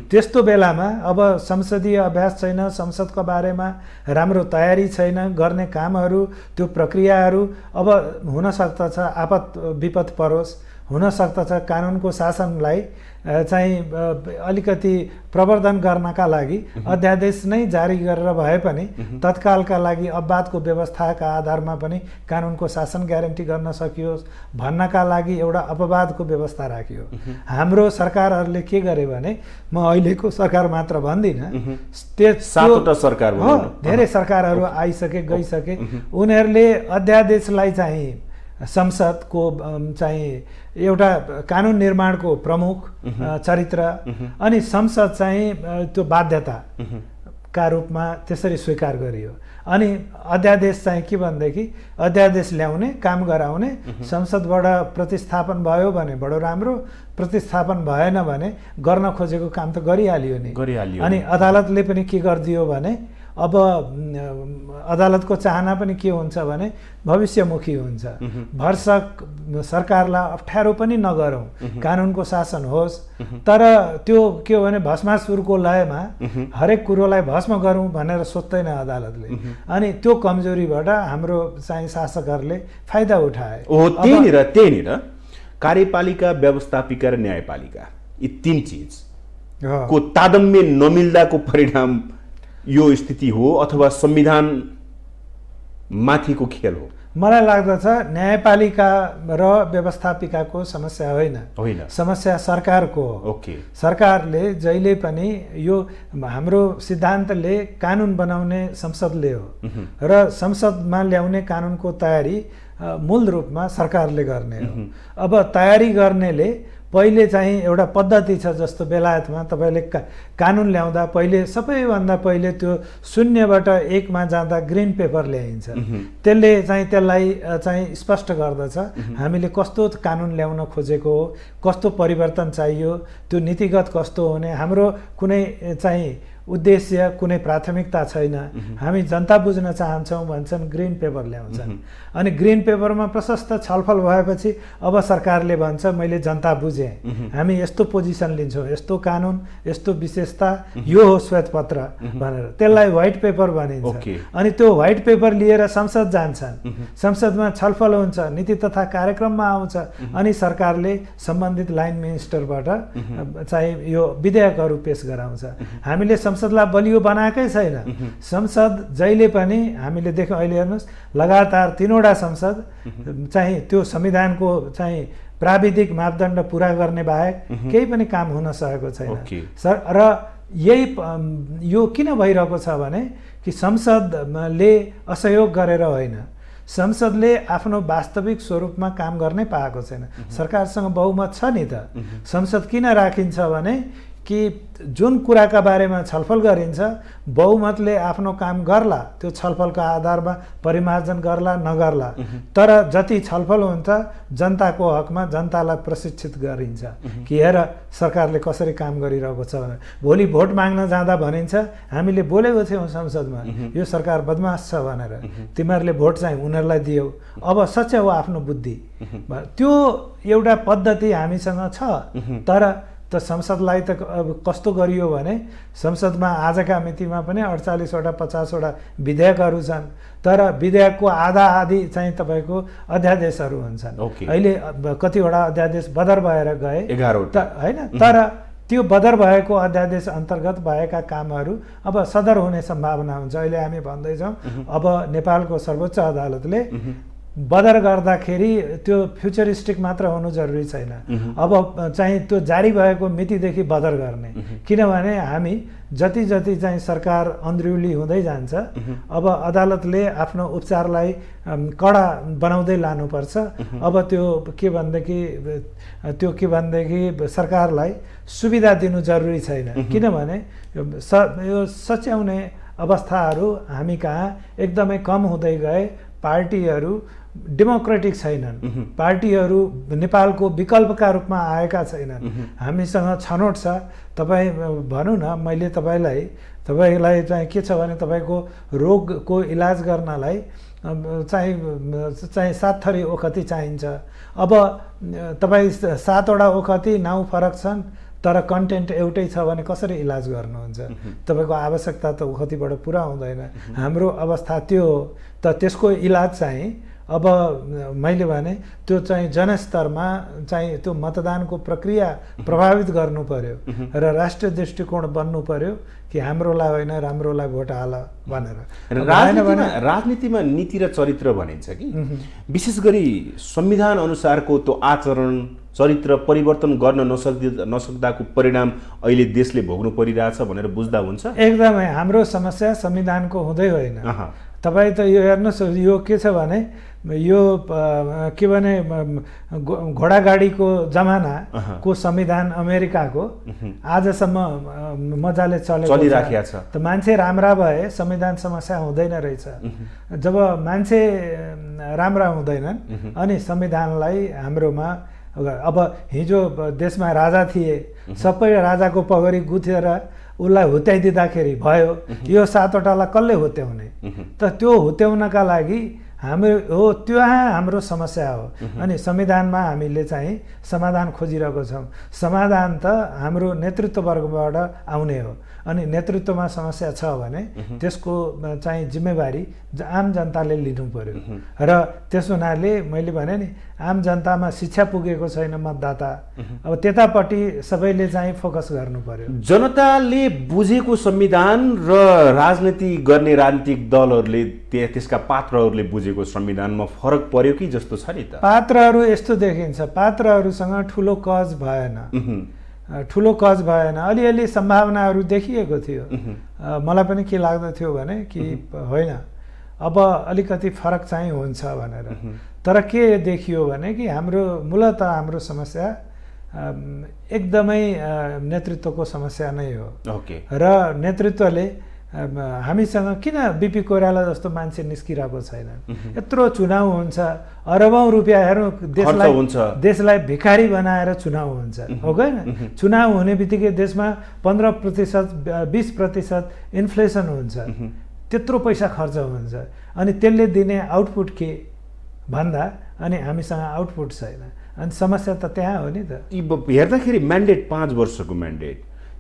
त्यस्तो बेलामा अब संसदीय अभ्यास छैन, संसदको बारेमा राम्रो तयारी छैन, गर्ने कामहरू त्यो प्रक्रियाहरू अब हुन सक्दछ आपत विपद परोस्, हुन सक्दछ कानुनको शासनलाई चाहिँ अलिकति प्रवर्धन गर्नका लागि अध्यादेश नै जारी गरेर भए पनि तत्कालका लागि अपवादको व्यवस्थाका आधारमा पनि कानुनको शासन ग्यारेन्टी गर्न सकियोस् भन्नका लागि एउटा अपवादको व्यवस्था राखियो। हाम्रो सरकारहरूले के गरे भने, म अहिलेको सरकार मात्र भन्दिनँ, सातवटा सरकार हो, धेरै सरकारहरू आइसके गइसके, उनीहरूले अध्यादेशलाई चाहिँ संसदको चाहिँ एउटा कानुन निर्माणको प्रमुख चरित्र अनि संसद चाहिँ त्यो बाध्यताका रूपमा त्यसरी स्वीकार गरियो। अनि अध्यादेश चाहिँ के भनेदेखि अध्यादेश ल्याउने, काम गराउने, संसदबाट प्रतिस्थापन भयो भने बडो राम्रो, प्रतिस्थापन भएन भने गर्न खोजेको काम त गरिहालियो नि। अनि अदालतले पनि के गरिदियो भने अब अदालतको चाहना पनि के हुन्छ भने भविष्यमुखी हुन्छ। भरसक सरकारलाई अप्ठ्यारो पनि नगरौँ, कानुनको शासन होस्, तर त्यो के हो भने भस्मासुरको लयमा हरेक कुरोलाई भस्म गरौँ भनेर सोच्दैन अदालतले। अनि त्यो कमजोरीबाट हाम्रो चाहिँ शासकहरूले फाइदा उठाए। त्यहीँनिर कार्यपालिका, व्यवस्थापिका र न्यायपालिका, यी तीन चिज को तादम्य नमिल्दाको परिणाम यो स्थिति हो अथवा संविधान माथिको खेल हो? मलाई लाग्दछ न्यायपालिका र व्यवस्थापिकाको समस्या होइन, समस्या सरकारको हो। ओके। सरकारले जहिले पनि यो हाम्रो सिद्धान्तले कानुन बनाउने संसदले हो र संसदमा ल्याउने कानुनको तयारी मूल रूपमा सरकारले गर्ने हो। अब तयारी गर्नेले पहिले चाहिँ एउटा पद्धति छ, जस्तो बेलायतमा तपाईँले कानुन ल्याउँदा पहिले सबैभन्दा पहिले त्यो 0बाट 1मा जाँदा ग्रिन पेपर ल्याइन्छ। त्यसले चाहिँ त्यसलाई चाहिँ स्पष्ट गर्दछ हामीले कस्तो कानुन ल्याउन खोजेको हो, कस्तो परिवर्तन चाहियो, त्यो नीतिगत कस्तो हुने, हाम्रो कुनै चाहिँ उद्देश्य, कुनै प्राथमिकता छैन, हामी जनता बुझ्न चाहन्छौँ भन्छन्, ग्रिन पेपर ल्याउँछन्। अनि ग्रिन पेपरमा प्रशस्त छलफल भएपछि अब सरकारले भन्छ मैले जनता बुझेँ, हामी यस्तो पोजिसन लिन्छौँ, यस्तो कानुन, यस्तो विशेषता, यो हो श्वेतपत्र भनेर त्यसलाई व्हाइट पेपर भनिन्छ। अनि त्यो व्हाइट पेपर लिएर संसद जान्छन्, संसदमा छलफल हुन्छ, नीति तथा कार्यक्रममा आउँछ, अनि सरकारले सम्बन्धित लाइन मिनिस्टरबाट चाहिँ यो विधेयकहरू पेश गराउँछ। हामीले संसदलाई बलियो बनाएकै छैन। संसद जहिले पनि हामीले देख्यौँ, अहिले हेर्नुहोस् लगातार 3वटा संसद चाहिँ त्यो संविधानको चाहिँ प्राविधिक मापदण्ड पुरा गर्ने बाहेक केही पनि काम हुन सकेको छैन। र यही यो किन भइरहेको छ भने कि संसदले असहयोग गरेर होइन, संसदले आफ्नो वास्तविक स्वरूपमा काम गर्नै पाएको छैन। सरकारसँग बहुमत छ नि त, संसद किन राखिन्छ भने कि जुन कुराका बारेमा छलफल गरिन्छ बहुमतले आफ्नो काम गर्ला, त्यो छलफलका आधारमा परिमार्जन गर्ला नगर्ला, तर जति छलफल हुन्छ जनताको हकमा जनतालाई प्रशिक्षित गरिन्छ कि हेर सरकारले कसरी काम गरिरहेको छ भनेर। भोलि भोट माग्न जाँदा भनिन्छ हामीले बोलेको थियौँ संसदमा यो सरकार बदमास छ भनेर, तिमीहरूले भोट चाहिँ उनीहरूलाई दियौ, अब सच्याउ आफ्नो बुद्धि। त्यो एउटा पद्धति हामीसँग छ, तर त संसदलाई त अब कस्तो गरियो भने संसदमा आजका मितिमा पनि 48वटा 50वटा विधेयकहरू छन्, तर विधेयकको आधा आधी चाहिँ तपाईँको अध्यादेशहरू हुन्छन्। अहिले कतिवटा अध्यादेश बदर भएर गए, 11वटा होइन, तर त्यो बदर भएको अध्यादेश अन्तर्गत भएका कामहरू अब सदर हुने सम्भावना हुन्छ। अहिले हामी भन्दैछौँ अब नेपालको सर्वोच्च अदालतले बदर गर्दाखेरि त्यो फ्युचरिस्टिक मात्र हुनु जरुरी छैन, अब चाहिँ त्यो जारी भएको मितिदेखि बदर गर्ने, किनभने हामी जति जति चाहिँ सरकार अन्द्रिउली हुँदै जान्छ अब अदालतले आफ्नो उपचारलाई कडा बनाउँदै लानुपर्छ। अब त्यो के भनेदेखि सरकारलाई सुविधा दिनु जरुरी छैन, किनभने यो सच्याउने अवस्थाहरू हामी कहाँ एकदमै कम हुँदै गए। पार्टीहरू डेमोक्रेटिक छैनन्, पार्टीहरू नेपालको विकल्पका रूपमा आएका छैनन्। हामीसँग छनौट छ। तपाईँ भनौँ न, मैले तपाईँलाई चाहिँ के छ भने तपाईँको रोगको इलाज गर्नलाई चाहिँ 7 थरी ओखती चाहिन्छ। अब तपाईँ 7वटा ओखती 9 फरक छन्, तर कन्टेन्ट एउटै छ भने कसरी इलाज गर्नुहुन्छ? तपाईँको आवश्यकता त ओखतीबाट पुरा हुँदैन। हाम्रो अवस्था त्यो हो। त त्यसको इलाज चाहिँ अब मैले भने त्यो चाहिँ जनस्तरमा चाहिँ त्यो मतदानको प्रक्रिया प्रभावित गर्नु पर्यो र राष्ट्रिय दृष्टिकोण बन्नु पर्यो कि हाम्रोलाई होइन राम्रोलाई भोट हाल भनेर। राजनीतिमा नीति र चरित्र भनिन्छ कि विशेष गरी संविधान अनुसारको त्यो आचरण चरित्र परिवर्तन गर्न नसक्दाको परिणाम अहिले देशले भोग्नु परिरहेछ भनेर बुझ्दा हुन्छ? एकदमै हाम्रो समस्या संविधानको हुँदै होइन। तपाईँ त यो हेर्नुहोस्, यो के छ भने यो के भने घोडागाडीको जमानाको संविधान अमेरिकाको आजसम्म मजाले चलिराखेको छ। त मान्छे राम्रा भए संविधान समस्या हुँदैन रहेछ। जब मान्छे राम्रा हुँदैनन् अनि संविधानलाई हाम्रोमा अब हिजो देशमा राजा थिए, सबै राजाको पगडी गुथेर उसलाई हुत्याइदिँदाखेरि भयो। यो 7वटालाई कसले हुत्याउने? त त्यो हुत्याउनका लागि हो त्यो हाम्रो समस्या हो। अनि संविधानमा हामीले चाहिँ समाधान खोजिरहेको छौँ। समाधान त हाम्रो नेतृत्ववर्गबाट आउने हो। अनि नेतृत्वमा समस्या छ भने त्यसको चाहिँ जिम्मेवारी आम जनताले लिनु पर्यो। र त्यस हुनाले मैले भने नि, आम जनतामा शिक्षा पुगेको छैन मतदाता। अब त्यतापट्टि सबैले चाहिँ फोकस गर्नु पर्यो। जनताले बुझेको संविधान र राजनीति गर्ने राजनीतिक दलहरूले त्यसका पात्रहरूले बुझेको संविधानमा फरक पर्यो कि जस्तो छ नि त? पात्रहरू यस्तो देखिन्छ, पात्रहरूसँग ठुलो कज भएन, अलिअलि सम्भावनाहरू देखिएको थियो। मलाई पनि के लाग्दथ्यो भने कि होइन अब अलिकति फरक चाहिँ हुन्छ भनेर। तर के देखियो भने कि मूलतः हाम्रो समस्या एकदमै नेतृत्वको समस्या नै हो। र नेतृत्वले हामीसँग किन बिपी कोइराला जस्तो मान्छे निस्किरहेको छैन? यत्रो चुनाव हुन्छ, अरबौं रुपियाँ हेरौँ, देशलाई भिखारी बनाएर चुनाव हुन्छ, हो गएन? चुनाव हुने बित्तिकै देशमा 15% 20% इन्फ्लेसन हुन्छ, त्यत्रो पैसा खर्च हुन्छ। अनि त्यसले दिने आउटपुट के भन्दा अनि हामीसँग आउटपुट छैन। अनि समस्या त त्यहाँ हो नि त। हेर्दाखेरि म्यान्डेट 5 वर्षको म्यान्डेट,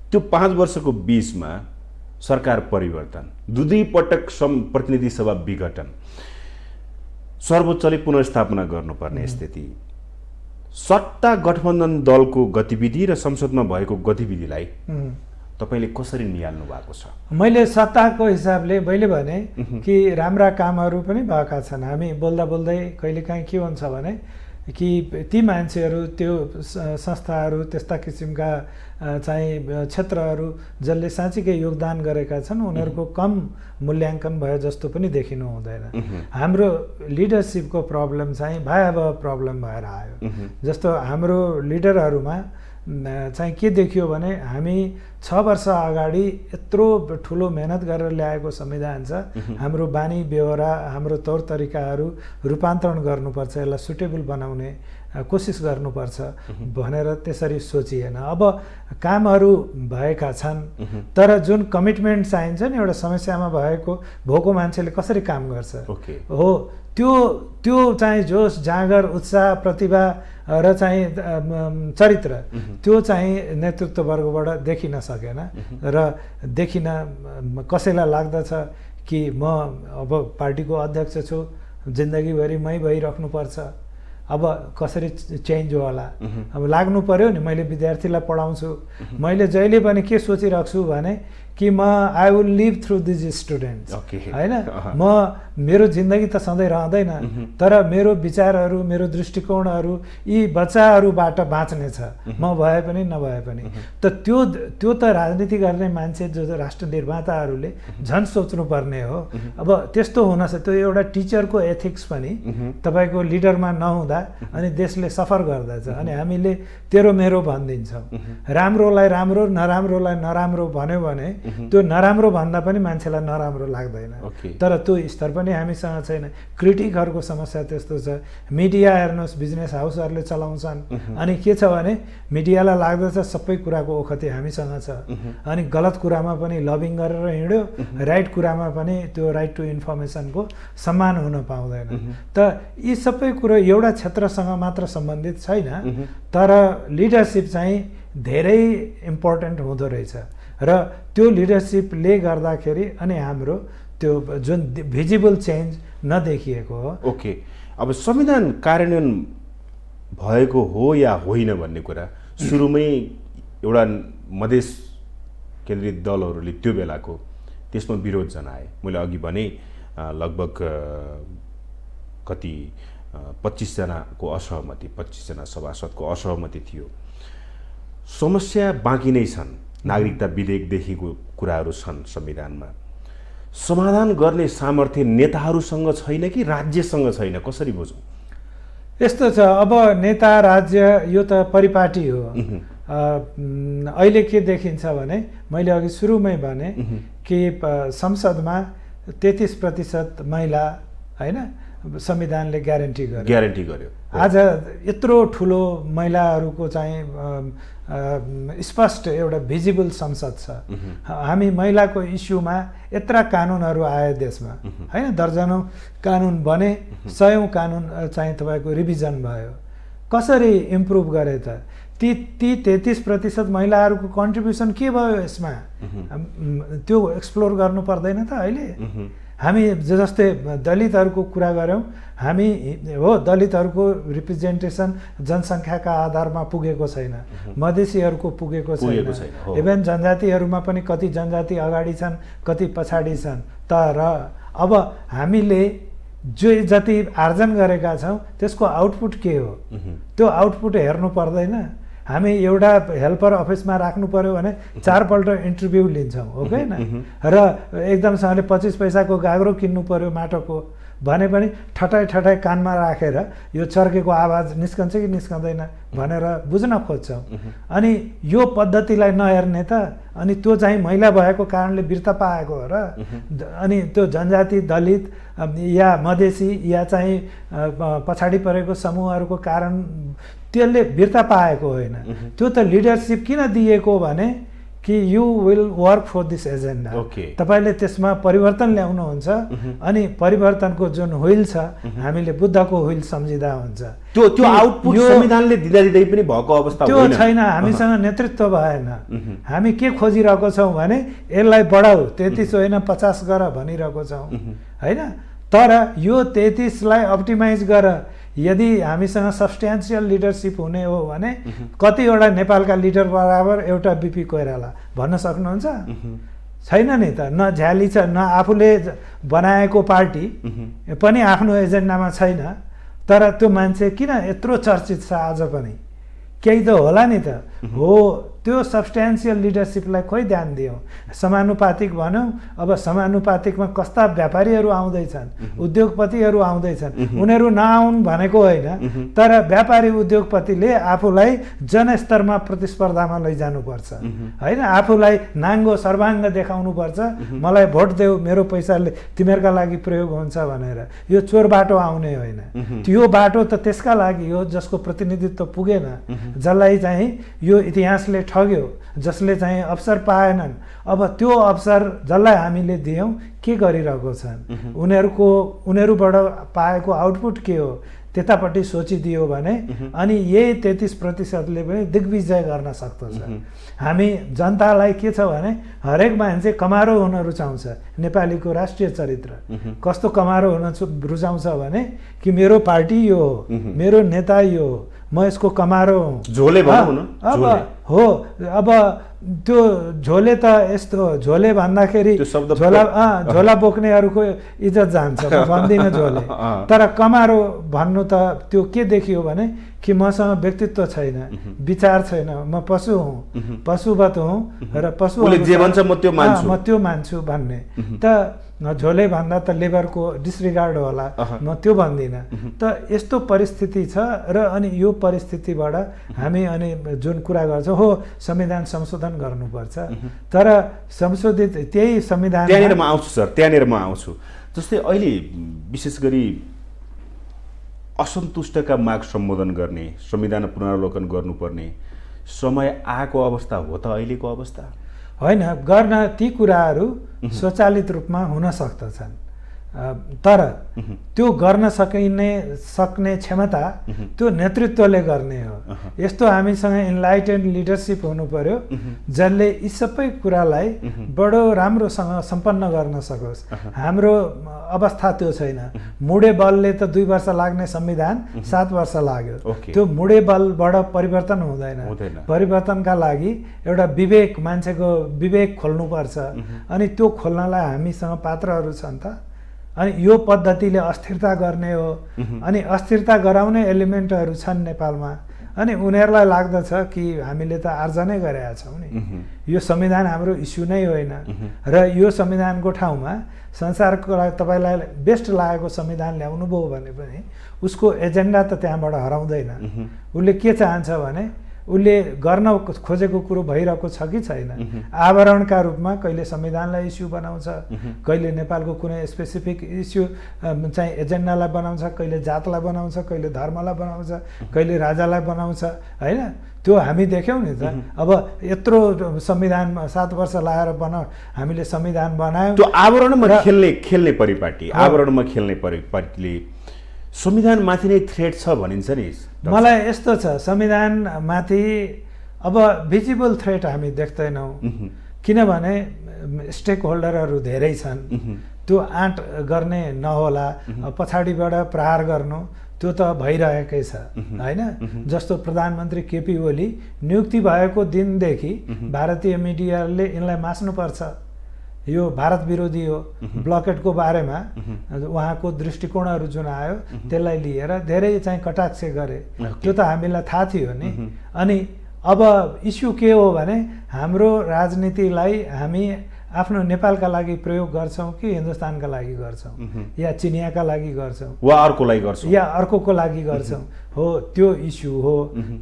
त्यो 5 वर्षको बीचमा सरकार परिवर्तन, 2 पटक प्रतिनिधि सभा विघटन, सर्वोच्चले पुनर्स्थापना गर्नुपर्ने स्थिति, सत्ता गठबन्धन दलको गतिविधि र संसदमा भएको गतिविधिलाई तपाईले कसरी निहाल्नु भएको छ? मैले सत्ताको हिसाबले मैले भने कि राम्रा कामहरू पनि भएका छन्। हामी बोल्दा बोल्दै कहिलेकाहीँ के हुन्छ भने कि ती मान्छेहरू, त्यो संस्थाहरू, त्यस्ता किसिमका चाहिँ क्षेत्रहरू जसले साँच्चीकै योगदान गरेका छन् उनीहरूको कम मूल्याङ्कन भयो जस्तो पनि देखिनु हुँदैन। हाम्रो लिडरसिपको प्रब्लम चाहिँ भयावह प्रब्लम भएर आयो। जस्तो हाम्रो लिडरहरूमा चाहिँ के देखियो भने हामी 6 वर्ष अगाडि यत्रो ठुलो मेहनत गरेर ल्याएको संविधान छ, हाम्रो बानी बेहोरा, हाम्रो तौर तरिकाहरू रूपान्तरण गर्नुपर्छ, यसलाई सुटेबल बनाउने कोसिस गर्नुपर्छ भनेर त्यसरी सोचिएन। अब कामहरू भएका छन्, तर जुन कमिटमेन्ट चाहिन्छ नि एउटा समस्यामा भोको मान्छेले कसरी काम गर्छ हो, त्यो चाहिँ जोस, जाँगर, उत्साह, प्रतिभा र चाहिँ चरित्र त्यो चाहिँ नेतृत्ववर्गबाट देखिन सकेन। र देखिन कसैलाई लाग्दछ कि म अब पार्टीको अध्यक्ष छु, जिन्दगीभरि मै भइराख्नुपर्छ, अब कसरी चेन्ज होला? अब लाग्नु पर्यो नि। मैले विद्यार्थीलाई पढाउँछु, मैले जहिले पनि के सोचिराख्छु भने कि म I will live through these students, होइन? मेरो जिन्दगी त सधैँ रहँदैन, तर मेरो विचारहरू, मेरो दृष्टिकोणहरू यी बच्चाहरूबाट बाँच्ने छ, म भए पनि नभए पनि। त त्यो त राजनीति गर्ने मान्छे जो राष्ट्र निर्माताहरूले झन् सोच्नुपर्ने हो। अब त्यस्तो हुन सक्छ। त्यो एउटा टिचरको एथिक्स पनि तपाईँको लिडरमा नहुँदा अनि देशले सफर गर्दछ अनि हामीले तेरो मेरो भनिदिन्छौँ। राम्रोलाई राम्रो नराम्रोलाई नराम्रो भन्यो भने त्यो नराम्रो भन्दा पनि मान्छेलाई नराम्रो लाग्दैन। तर त्यो स्तर पनि हामीसँग छैन। क्रिटिकहरूको समस्या त्यस्तो छ। मिडिया हेर्नुहोस्, बिजनेस हाउसहरूले चलाउँछन् अनि के छ भने मिडियालाई लाग्दछ सबै कुराको ओखती हामीसँग छ अनि गलत कुरामा पनि लबिङ गरेर हिँड्यो, राइट कुरामा पनि त्यो राइट टु इन्फर्मेसनको सम्मान हुन पाउँदैन। त यी सबै कुरो एउटा क्षेत्रसँग मात्र सम्बन्धित छैन, तर लिडरसिप चाहिँ धेरै इम्पोर्टेन्ट हुँदो रहेछ र त्यो लिडरसिपले गर्दाखेरि अनि हाम्रो त्यो जुन भिजिबल चेन्ज नदेखिएको हो। ओके, अब संविधान कार्यान्वयन भएको हो या होइन भन्ने कुरा सुरुमै एउटा मधेस केन्द्रित दलहरूले त्यो बेलाको त्यसमा विरोध जनाए। मैले अघि भने लगभग कति 25 जनाको असहमति, 25 जना सभासदको असहमति थियो। समस्या बाँकी नै छन्, नागरिकता विधेयकदेखिको कुराहरू छन् संविधानमा। समाधान गर्ने सामर्थ्य नेताहरूसँग छैन कि राज्यसँग छैन, कसरी बुझौँ? यस्तो छ, अब नेता राज्य यो त परिपाटी हो। अहिले के देखिन्छ भने मैले अघि सुरुमै भने कि संसदमा 33% महिला होइन संविधानले ग्यारेन्टी गर्यो। आज यत्रो ठुलो महिलाहरूको चाहिँ स्पष्ट एउटा भिजिबल संसद छ। हामी महिलाको इस्युमा यत्रा कानुनहरू आयो देशमा होइन, दर्जनौँ कानुन बने, 100औं कानुन चाहिँ तपाईँको रिभिजन भयो। कसरी इम्प्रुभ गरे त? ती 33% महिलाहरूको कन्ट्रिब्युसन के भयो यसमा? त्यो एक्सप्लोर गर्नु पर्दैन त अहिले? हामी जस्तै दलितहरूको कुरा गऱ्यौँ, हामी हो दलितहरूको रिप्रेजेन्टेसन जनसङ्ख्याका आधारमा पुगेको छैन, मधेसीहरूको पुगेको छैन। इभन जनजातिहरूमा पनि कति जनजाति अगाडि छन्, कति पछाडि छन्। तर अब हामीले जो जति आर्जन गरेका छौँ त्यसको आउटपुट के हो? त्यो आउटपुट हेर्नु पर्दैन? हामी एउटा हेल्पर अफिसमा राख्नु पर्यो भने 4 पल्ट इन्टरभ्यू लिन्छौँ, हो कि होइन? र एकदमसँगले 25 पैसाको गाग्रो किन्नु पर्यो माटोको भने पनि ठटाइ कानमा राखेर यो चर्केको आवाज निस्कन्छ कि निस्कँदैन भनेर बुझ्न खोज्छौँ। अनि यो पद्धतिलाई नहेर्ने त अनि त्यो चाहिँ महिला भएको कारणले बिर्ता पाएको हो र अनि त्यो जनजाति, दलित या मधेसी या चाहिँ पछाडि परेको समूहहरूको कारण त्यसले बिर्ता पाएको होइन। त्यो त लिडरसिप किन दिएको भने कि you will work for this agenda. तपाईँले त्यसमा परिवर्तन ल्याउनुहुन्छ अनि परिवर्तनको जुन व्हिल छ हामीले बुद्धको व्हिल सम्झिँदा हुन्छ। त्यो आउटपुट संविधानले दिँदै पनि भएको अवस्था त्यो छैन। हामीसँग नेतृत्व भएन। हामी के खोजिरहेको छौँ भने यसलाई बढाऊ, 33 होइन 50 गर भनिरहेको छौँ होइन। तर यो 33लाई अप्टिमाइज गर। यदि हामीसँग सब्सटेन्सियल लिडरसिप हुने हो भने कतिवटा नेपालका लिडर बराबर एउटा बिपी कोइराला भन्न सक्नुहुन्छ? छैन नि त। न झ्याली छ, न आफूले बनाएको पार्टी पनि आफ्नो एजेन्डामा छैन। तर त्यो मान्छे किन यत्रो चर्चित छ आज पनि? केही त होला नि त। हो, त्यो सब्सटेन्सियल लिडरसिपलाई खोइ ध्यान दियौँ। समानुपातिक भनौँ, अब समानुपातिकमा कस्ता व्यापारीहरू आउँदैछन्, उद्योगपतिहरू आउँदैछन्। उनीहरू नआउन् भनेको होइन, तर व्यापारी उद्योगपतिले आफूलाई जनस्तरमा प्रतिस्पर्धामा लैजानुपर्छ होइन। आफूलाई नाङ्गो सर्वाङ्ग देखाउनुपर्छ, मलाई भोट देऊ, मेरो पैसाले तिमीहरूका लागि प्रयोग हुन्छ भनेर। यो चोर बाटो आउने होइन। त्यो बाटो त त्यसका लागि हो जसको प्रतिनिधित्व पुगेन, जसलाई चाहिँ यो इतिहासले ठग्यो, जसले चाहिँ अवसर पाएनन्। अब त्यो अवसर जसलाई हामीले दियौँ के गरिरहेको छन्? उनीहरूबाट पाएको आउटपुट के हो? त्यतापट्टि सोचिदियो भने अनि यही 33%ले पनि दिग्विजय गर्न सक्दछ। हामी जनतालाई के छ भने हरेक मान्छे कमारो हुन रुचाउँछ। नेपालीको राष्ट्रिय चरित्र कस्तो कमारो हुन रुचाउँछ भने कि मेरो पार्टी यो हो, मेरो नेता यो हो, म यसको कमारो हुँ। झोले भनौँ न। अब हो, अब त्यो झोले त यस्तो झोले भन्दाखेरि झोला बोक्नेहरूको इज्जत जान्छ, भन्दिनँ झोले। तर कमारो भन्नु त त्यो के देखियो भने कि मसँग व्यक्तित्व छैन, विचार छैन, म पशु हुँ, पशुवत हुँ र पशु जे भन्छ म त्यो मान्छु भन्ने। त झोले भन्दा त लेबरको डिसरिगार्ड होला, म त्यो भन्दिनँ। त यस्तो परिस्थिति छ र अनि यो परिस्थितिबाट हामी अनि जुन कुरा गर्छौँ, हो संविधान संशोधन गर्नुपर्छ, तर संशोधित त्यही संविधान त्यहाँनिर म आउँछु सर, त्यहाँनिर म आउँछु। जस्तै अहिले विशेष गरी असन्तुष्टका माग सम्बोधन गर्ने, संविधान पुनरावलोकन गर्नुपर्ने समय आएको अवस्था हो त अहिलेको अवस्था? होइन, गर्न ती कुराहरू स्वचालित रूपमा हुन सक्दछन्, तर त्यो गर्न सक्ने क्षमता त्यो नेतृत्वले गर्ने हो। यस्तो हामीसँग इन्लाइटेन्ड लिडरसिप हुनु पर्यो जसले यी सबै कुरालाई बडो राम्रोसँग सम्पन्न गर्न सकोस्। हाम्रो अवस्था त्यो छैन। मुडे बलले त 2 वर्ष लाग्ने संविधान 7 वर्ष लाग्यो। त्यो मुडे बलबाट परिवर्तन हुँदैन। परिवर्तनका लागि एउटा विवेक, मान्छेको विवेक खोल्नुपर्छ, अनि त्यो खोल्नलाई हामीसँग पात्रहरू छन् त। अनि यो पद्धतिले अस्थिरता गर्ने हो, अनि अस्थिरता गराउने एलिमेन्टहरू छन् नेपालमा, अनि उनीहरूलाई लाग्दछ कि हामीले त आर्जनै गरेका छौँ नि, यो संविधान हाम्रो इस्यु नै होइन, र यो संविधानको ठाउँमा संसारको लागि तपाईँलाई बेस्ट लागेको संविधान ल्याउनु भयो भने पनि उसको एजेन्डा त त्यहाँबाट हराउँदैन। उसले के चाहन्छ भने उसले गर्न खोजेको कुरो भइरहेको छ कि छैन। आवरणका रूपमा कहिले संविधानलाई इस्यु बनाउँछ, कहिले नेपालको कुनै स्पेसिफिक इस्यु चाहिँ एजेन्डालाई बनाउँछ, कहिले जातलाई बनाउँछ, कहिले धर्मलाई बनाउँछ, कहिले राजालाई बनाउँछ, होइन? त्यो हामी देख्यौँ नि त। अब यत्रो संविधानमा 7 वर्ष लगाएर हामीले संविधान बनायौँ। त्यो आवरणमा खेल्ने परिपाटी, आवरणमा खेल्ने परिपाटीले संविधानमाथि नै थ्रेट छ भनिन्छ नि। मलाई यस्तो छ, संविधानमाथि अब भिजिबल थ्रेट हामी देख्दैनौँ, किनभने स्टेक होल्डरहरू धेरै छन्। त्यो आँट गर्ने नहोला, पछाडिबाट प्रहार गर्नु त्यो त भइरहेकै छ, होइन? जस्तो प्रधानमन्त्री केपी ओली नियुक्ति भएको दिनदेखि भारतीय मिडियाले यिनलाई मास्नुपर्छ, यो भारत विरोधी हो, ब्लकेटको बारेमा उहाँको दृष्टिकोणहरू जुन आयो त्यसलाई लिएर धेरै चाहिँ कटाक्ष गरे। त्यो त हामीलाई थाहा थियो नि। अनि अब इस्यु के हो भने हाम्रो राजनीतिलाई हामी आफ्नो नेपालका लागि प्रयोग गर्छौँ कि हिन्दुस्तानका लागि गर्छौँ, या चिनियाका लागि गर्छौँ, वा अर्कोलाई गर्छौँ, या अर्कोको लागि गर्छौँ, हो त्यो इस्यु हो।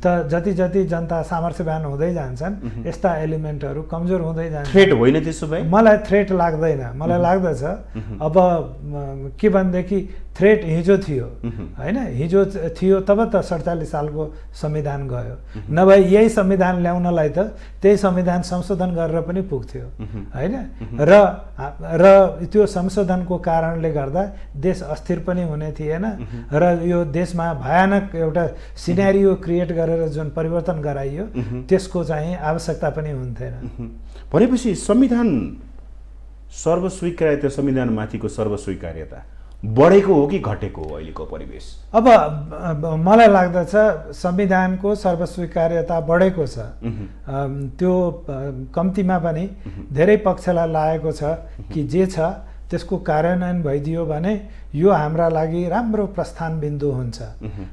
त जति जति जनता सामर्थ्यवान हुँदै जान्छन् यस्ता एलिमेन्टहरू कमजोर हुँदै जान्छन्। थ्रेट होइन त्यसो भए? मलाई थ्रेट लाग्दैन। मलाई लाग्दछ अब के भनेदेखि थ्रेट हिजो थियो, होइन? हिजो थियो तब त 47 सालको संविधान गयो, नभए यही संविधान ल्याउनलाई त त्यही संविधान संशोधन गरेर पनि पुग्थ्यो, होइन? र त्यो संशोधनको कारणले गर्दा देश अस्थिर पनि हुने थिएन, र यो देशमा भयानक एउटा सिनेरियो क्रिएट गरेर जुन परिवर्तन गराइयो त्यसको चाहिँ आवश्यकता पनि हुन्थेन। भनेपछि संविधान सर्वस्वीकार्यता, संविधानमाथिको सर्वस्वीकार्यता बढेको हो कि घटेको हो अहिलेको परिवेश? अब मलाई लाग्दछ संविधानको सर्वस्वीकार्यता बढेको छ। त्यो कम्तीमा पनि धेरै पक्षलाई लागेको छ कि जे छ त्यसको कार्यान्वयन भइदियो भने यो हाम्रा लागि राम्रो प्रस्थान बिन्दु हुन्छ,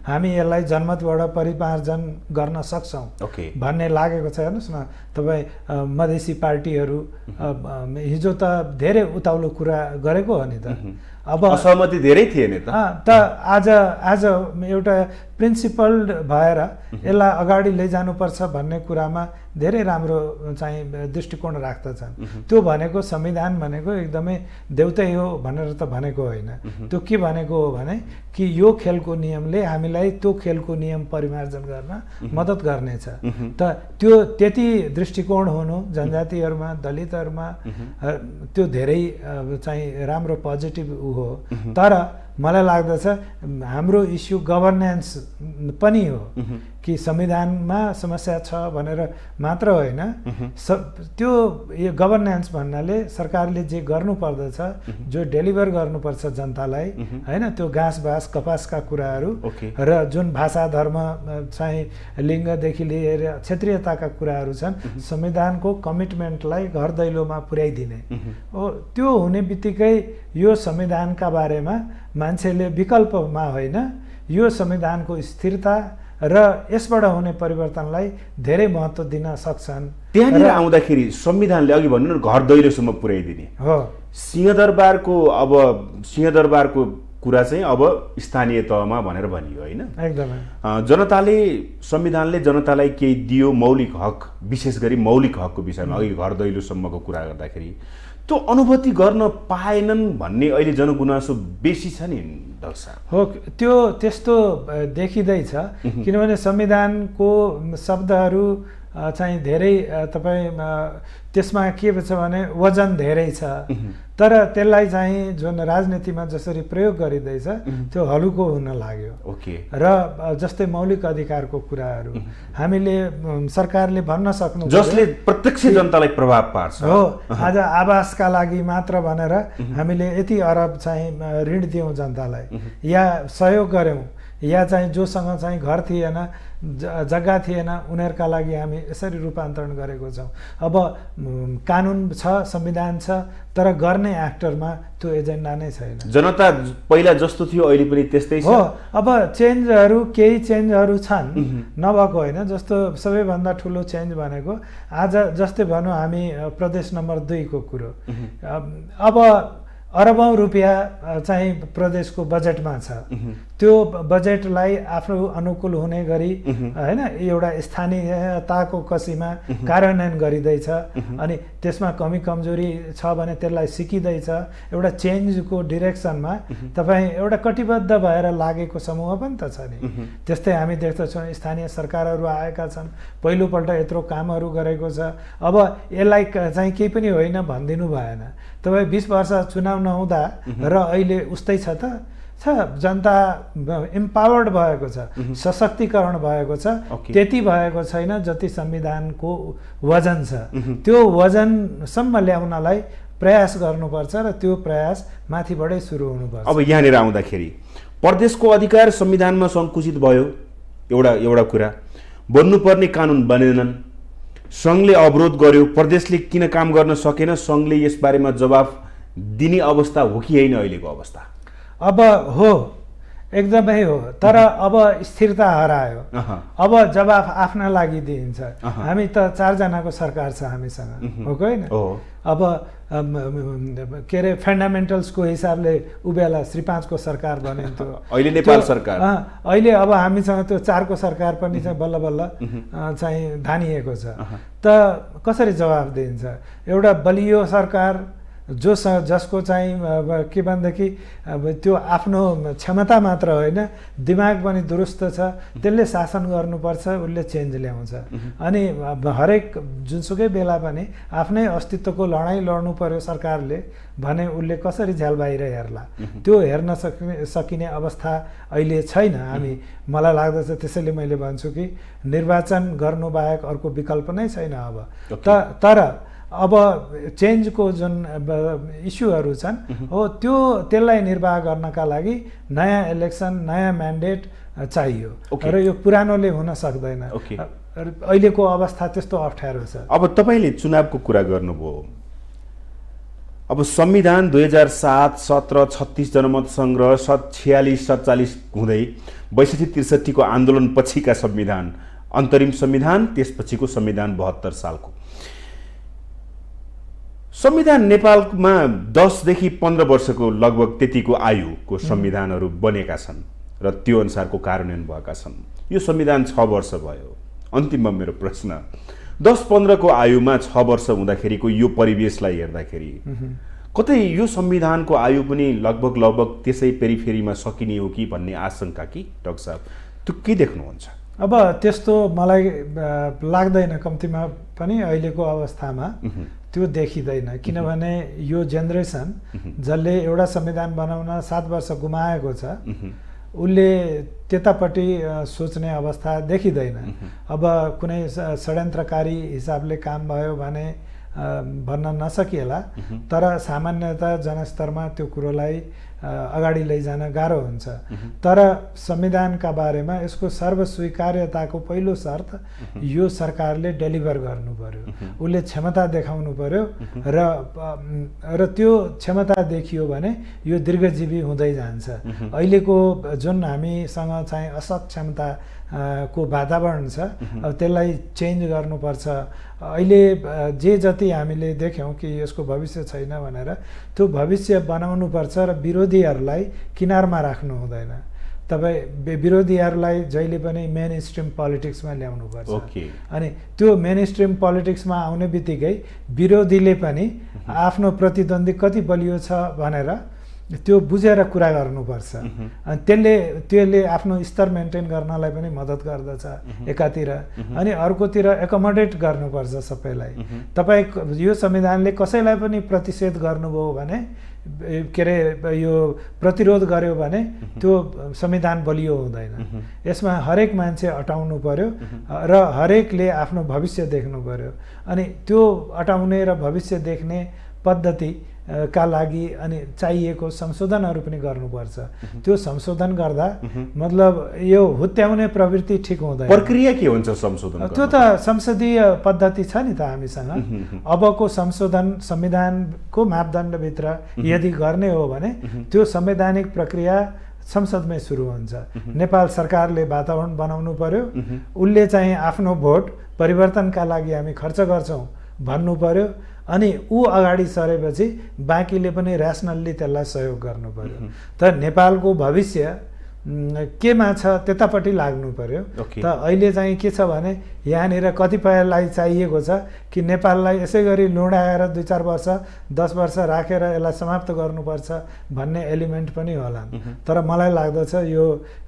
हामी यसलाई जनमतबाट परिमार्जन गर्न सक्छौँ भन्ने लागेको छ। हेर्नुहोस् न, तपाईँ मधेसी पार्टीहरू हिजो त धेरै उत्ताउलो कुरा गरेको हो नि त। अब असहमति धेरै थिएन त आज एउटा प्रिन्सिपल्ड भएर यसलाई अगाडि लैजानुपर्छ भन्ने कुरामा धेरै राम्रो चाहिँ दृष्टिकोण राख्दछन्। त्यो भनेको संविधान भनेको एकदमै देउतै हो भनेर त भनेको होइन। त्यो के भनेको हो भने कि यो खेलको नियमले हामीलाई त्यो खेलको नियम परिमार्जन गर्न मद्दत गर्नेछ। त त्यो त्यति दृष्टिकोण हुनु जनजातिहरूमा, दलितहरूमा त्यो धेरै चाहिँ राम्रो पोजिटिभ हो। तर मलाई लाग्दछ हाम्रो इस्यु गभर्नेन्स पनि हो कि संविधानमा समस्या छ भनेर मात्र होइन, त्यो यो गभर्नेन्स भन्नाले सरकारले जे गर्नुपर्दछ, जो डेलिभर गर्नुपर्छ जनतालाई, होइन? त्यो घाँस बाँस कपासका कुराहरू र जुन भाषा धर्म चाहिँ लिङ्गदेखि लिएर क्षेत्रीयताका कुराहरू छन्, संविधानको कमिटमेन्टलाई घर दैलोमा पुर्याइदिने हो। त्यो हुने बित्तिकै यो संविधानका बारेमा मान्छेले विकल्पमा होइन, यो संविधानको स्थिरता र यसबाट हुने परिवर्तनलाई धेरै महत्त्व दिन सक्छन्। त्यहाँनिर आउँदाखेरि संविधानले अघि भन्नु घर दैलोसम्म पुर्याइदिने हो। सिंहदरबारको कुरा चाहिँ अब स्थानीय तहमा भनेर भनियो होइन। एकदमै जनताले संविधानले जनतालाई केही दियो मौलिक हक, विशेष गरी मौलिक हकको विषयमा अघि घर दैलोसम्मको कुरा गर्दाखेरि त्यो अनुभूति गर्न पाएनन् भन्ने अहिले जनगुनासो बेसी छ नि डाक्टर साहब। हो, त्यो त्यस्तो देखिँदैछ किनभने संविधानको शब्दहरू चाहिँ धेरै तपाईँ त्यसमा के छ भने वजन धेरै छ, तर त्यसलाई चाहिँ जुन राजनीतिमा जसरी प्रयोग गरिँदैछ त्यो हलुको हुन लाग्यो। ओके। र जस्तै मौलिक अधिकारको कुराहरू हामीले सरकारले भन्न सक्नु जसले प्रत्यक्ष जनतालाई प्रभाव पार्छ। हो, आज आवासका लागि मात्र भनेर हामीले यति अरब चाहिँ ऋण दियौँ जनतालाई या सहयोग गऱ्यौँ, या चाहिँ जोसँग चाहिँ घर थिएन, जग्गा थिएन, उनीहरूका लागि हामी यसरी रूपान्तरण गरेको छौँ। अब कानुन छ, संविधान छ, तर गर्ने एक्टरमा त्यो एजेन्डा नै छैन। जनता पहिला जस्तो थियो अहिले पनि त्यस्तै छ। हो, अब केही चेन्जहरू छन्, नभएको होइन। जस्तो सबैभन्दा ठुलो चेन्ज भनेको आज जस्तै भनौँ हामी प्रदेश नम्बर 2 को कुरो, अब अरबौँ रुपियाँ चाहिँ प्रदेशको बजेटमा छ। त्यो बजेटलाई आफ्नो अनुकूल हुने गरी होइन एउटा स्थानीयताको कसीमा कार्यान्वयन गरिँदैछ, अनि त्यसमा कमी कमजोरी छ भने त्यसलाई सिकिँदैछ। एउटा चेन्जको डिरेक्सनमा तपाईँ एउटा कटिबद्ध भएर लागेको समूह पनि त छ नि। त्यस्तै हामी देख्दछौँ स्थानीय सरकारहरू आएका छन्, पहिलोपल्ट यत्रो कामहरू गरेको छ। अब यसलाई चाहिँ केही पनि होइन भनिदिनु भएन। तपाईँ 20 वर्ष चुनाव नहुँदा र अहिले उस्तै छ त छ। जनता इम्पावर्ड भएको छ, सशक्तिकरण भएको छ, त्यति भएको छैन जति संविधानको वजन छ। त्यो वजनसम्म ल्याउनलाई प्रयास गर्नुपर्छ र त्यो प्रयास माथिबाटै सुरु हुनुपर्छ। अब यहाँनिर आउँदाखेरि प्रदेशको अधिकार संविधानमा सङ्कुचित भयो, एउटा कुरा। बन्नुपर्ने कानुन बनेनन्, सङ्घले अवरोध गर्यो, प्रदेशले किन काम गर्न सकेन, सङ्घले यसबारेमा जवाफ दिने अवस्था हो कि होइन अहिलेको अवस्था? अब हो, एकदमै हो, तर अब स्थिरता हरायो। अब जवाफ आफ्ना लागि दिइन्छ। हामी त 4 जनाको सरकार छ हामीसँग, हो कि होइन? अब के अरे फन्डामेन्टल्सको हिसाबले उबेला श्री 5 को सरकार बनिन्थ्यो। अहिले नेपाल सरकार, अहिले अब हामीसँग त्यो 4 को सरकार पनि चाहिँ बल्ल बल्ल चाहिँ धानिएको छ। त कसरी जवाफ दिइन्छ? एउटा बलियो सरकार जसको चाहिँ के भनेदेखि त्यो आफ्नो क्षमता मात्र होइन, दिमाग पनि दुरुस्त छ, त्यसले शासन गर्नुपर्छ, उसले चेन्ज ल्याउँछ। अनि हरेक जुनसुकै बेला पनि आफ्नै अस्तित्वको लडाइँ लड्नु पर्यो सरकारले भने उसले कसरी झ्याल बाहिर हेर्ला? त्यो हेर्न सकिने अवस्था अहिले छैन। मलाई लाग्दछ त्यसैले मैले भन्छु कि निर्वाचन गर्नु बाहेक अर्को विकल्प नै छैन अब। तर अब चेन्जको जुन इस्युहरू छन् हो त्यसलाई निर्वाह गर्नका लागि नयाँ इलेक्सन, नयाँ म्यान्डेट चाहियो र यो पुरानोले हुन सक्दैन। अहिलेको अवस्था त्यस्तो अप्ठ्यारो छ। अब तपाईँले चुनावको कुरा गर्नुभयो। अब संविधान 2007, 17, 36 जनमत सङ्ग्रह, 46, 47 हुँदै 62-63 को आन्दोलन पछिका संविधान, अन्तरिम संविधान, त्यसपछिको संविधान 72 सालको संविधान नेपालमा 10 देखि 15 वर्षको लगभग त्यतिको आयुको संविधानहरू बनेका छन् र त्यो अनुसारको कार्यान्वयन भएका छन्। यो संविधान 6 वर्ष भयो। अन्तिममा मेरो प्रश्न, 10-15 को आयुमा 6 वर्ष हुँदाखेरिको यो परिवेशलाई हेर्दाखेरि कतै यो संविधानको आयु पनि लगभग त्यसै पेरिफेरीमा सकिने हो कि भन्ने आशंका कि डाक्टर साहब, त्यो के देख्नुहुन्छ? अब त्यस्तो मलाई लाग्दैन, कम्तीमा पनि अहिलेको अवस्थामा त्यो देखिँदैन। किनभने यो जेनेरेसन जसले एउटा संविधान बनाउन 7 वर्ष गुमाएको छ, उसले त्यतापट्टि सोच्ने अवस्था देखिँदैन। अब कुनै षड्यन्त्रकारी हिसाबले काम भयो भने भन्न नसकिएला, तर सामान्यतः जनस्तरमा त्यो कुरोलाई अगाडि लैजान गाह्रो हुन्छ। तर संविधानका बारेमा यसको सर्वस्वीकार्यताको पहिलो शर्त यो सरकारले डेलिभर गर्नु पर्यो, उसले क्षमता देखाउनु पर्यो र त्यो क्षमता देखियो भने यो दीर्घजीवी हुँदै जान्छ। अहिलेको जुन हामीसँग चाहिँ असक्षमता को वातावरण छ अब त्यसलाई चेन्ज गर्नुपर्छ। अहिले जे जति हामीले देख्यौँ कि यसको भविष्य छैन भनेर त्यो भविष्य बनाउनुपर्छ र विरोधीहरूलाई किनारमा राख्नु हुँदैन। तपाईँ विरोधीहरूलाई जहिले पनि मेन स्ट्रिम पोलिटिक्समा ल्याउनुपर्छ। अनि त्यो मेन स्ट्रिम पोलिटिक्समा आउने बित्तिकै विरोधीले पनि आफ्नो प्रतिद्वन्दी कति बलियो छ भनेर त्यो बुझेर कुरा गर्नुपर्छ। अनि त्यसले आफ्नो स्तर मेन्टेन गर्नलाई पनि मद्दत गर्दछ एकातिर, अनि अर्कोतिर एकोमोडेट गर्नुपर्छ सबैलाई। तपाईँ यो संविधानले कसैलाई पनि प्रतिषेध गर्नुभयो भने के अरे यो प्रतिरोध गर्यो भने त्यो संविधान बलियो हुँदैन। यसमा हरेक मान्छे अटाउनु पर्यो र हरेकले आफ्नो भविष्य देख्नु पर्यो। अनि त्यो अटाउने र भविष्य देख्ने पद्धति का लागि अनि चाहिएको संशोधनहरू पनि गर्नुपर्छ। त्यो संशोधन गर्दा मतलब यो हुत्याउने प्रवृत्ति ठिक हुँदैन। प्रक्रिया के हुन्छ संशोधन? त्यो त संसदीय पद्धति छ नि त हामीसँग। अबको संशोधन संविधानको मापदण्डभित्र यदि गर्ने हो भने त्यो संवैधानिक प्रक्रिया संसदमै सुरु हुन्छ। नेपाल सरकारले वातावरण बनाउनु पर्यो, उसले चाहिँ आफ्नो भोट परिवर्तनका लागि हामी खर्च गर्छौँ भन्नु पर्यो, अनि ऊ अगाडि सरेपछि बाँकीले पनि ऱ्यासनल्ली त्यसलाई सहयोग गर्नु पर्यो। त नेपालको भविष्य केमा छ त्यतापट्टि लाग्नु पर्यो। त अहिले चाहिँ के छ भने यहाँनिर कतिपयलाई चाहिएको छ कि नेपाललाई यसै गरी लुडाएर 2-4 वर्ष 10 वर्ष राखेर यसलाई समाप्त गर्नुपर्छ भन्ने एलिमेन्ट पनि होला। तर मलाई लाग्दछ यो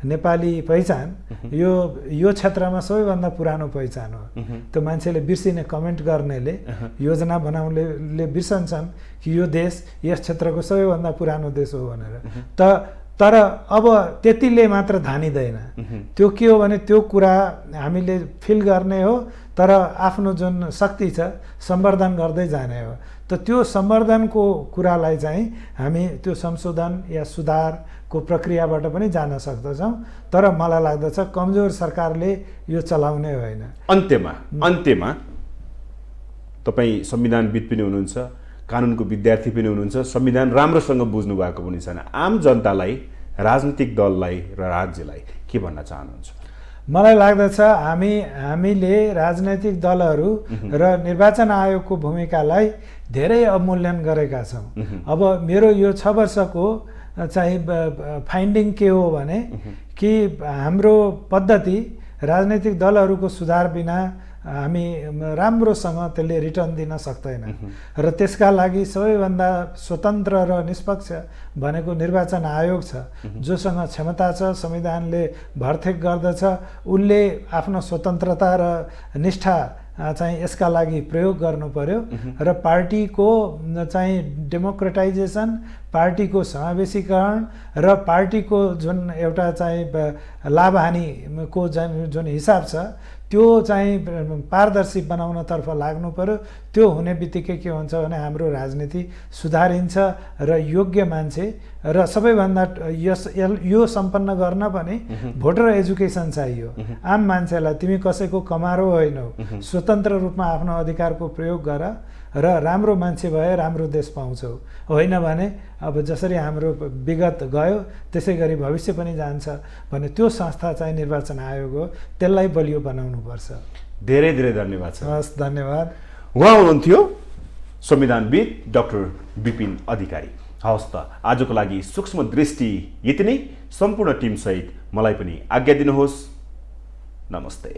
नेपाली पहिचान यो क्षेत्रमा सबैभन्दा पुरानो पहिचान हो। त्यो मान्छेले बिर्सिने कमेन्ट गर्नेले योजना बनाउनेले बिर्सन्छन् कि यो देश यस क्षेत्रको सबैभन्दा पुरानो देश हो भनेर। तर अब त्यतिले मात्र धानिँदैन। त्यो के हो भने त्यो कुरा हामीले फिल गर्ने हो, तर आफ्नो जुन शक्ति छ सम्वर्धन गर्दै जाने हो। त त्यो सम्वर्धनको कुरालाई चाहिँ हामी त्यो संशोधन या सुधारको प्रक्रियाबाट पनि जान सक्दछौँ। तर मलाई लाग्दछ कमजोर सरकारले यो चलाउने होइन। अन्त्यमा तपाईँ संविधानविद पनि हुनुहुन्छ, कानुनको विद्यार्थी पनि हुनुहुन्छ, संविधान राम्रोसँग बुझ्नु भएको पनि छैन। आम जनतालाई, राजनीतिक दललाई र राज्यलाई के भन्न चाहनुहुन्छ? मलाई लाग्दछ हामीले राजनैतिक दलहरू र निर्वाचन आयोगको भूमिकालाई धेरै अवमूल्यन गरेका छौँ। अब मेरो यो 6 वर्षको चाहिँ फाइन्डिङ के हो भने कि हाम्रो पद्धति राजनैतिक दलहरूको सुधार बिना हामी राम्रोसँग त्यसले रिटर्न दिन सक्दैन र त्यसका लागि सबैभन्दा स्वतन्त्र र निष्पक्ष भनेको निर्वाचन आयोग छ, जोसँग क्षमता छ, संविधानले भरथेक गर्दछ। उसले आफ्नो स्वतन्त्रता र निष्ठा चाहिँ यसका लागि प्रयोग गर्नु पर्यो र पार्टीको चाहिँ डेमोक्रेटाइजेसन, पार्टीको समावेशीकरण र पार्टीको जुन एउटा चाहिँ लाभहानिको जुन हिसाब छ त्यो चाहिँ पारदर्शी बनाउनतर्फ लाग्नु पर्यो। त्यो हुने बित्तिकै के हुन्छ भने हाम्रो राजनीति सुधारिन्छ र योग्य मान्छे र सबैभन्दा यो सम्पन्न गर्न पनि भोटर एजुकेसन चाहियो। आम मान्छेलाई तिमी कसैको कमारो होइनौ, स्वतन्त्र रूपमा आफ्नो अधिकारको प्रयोग गर र राम्रो मान्छे भए राम्रो देश पाउँछौ। होइन भने अब जसरी हाम्रो विगत गयो त्यसै गरी भविष्य पनि जान्छ भने त्यो संस्था चाहिँ निर्वाचन आयोग हो, त्यसलाई बलियो बनाउनुपर्छ। धेरै धेरै धन्यवाद छ। हस्, धन्यवाद। उहाँ हुनुहुन्थ्यो संविधानविद डाक्टर विपिन अधिकारी। हवस् त आजको लागि सूक्ष्म दृष्टि यति नै। सम्पूर्ण टिमसहित मलाई पनि आज्ञा दिनुहोस्। नमस्ते।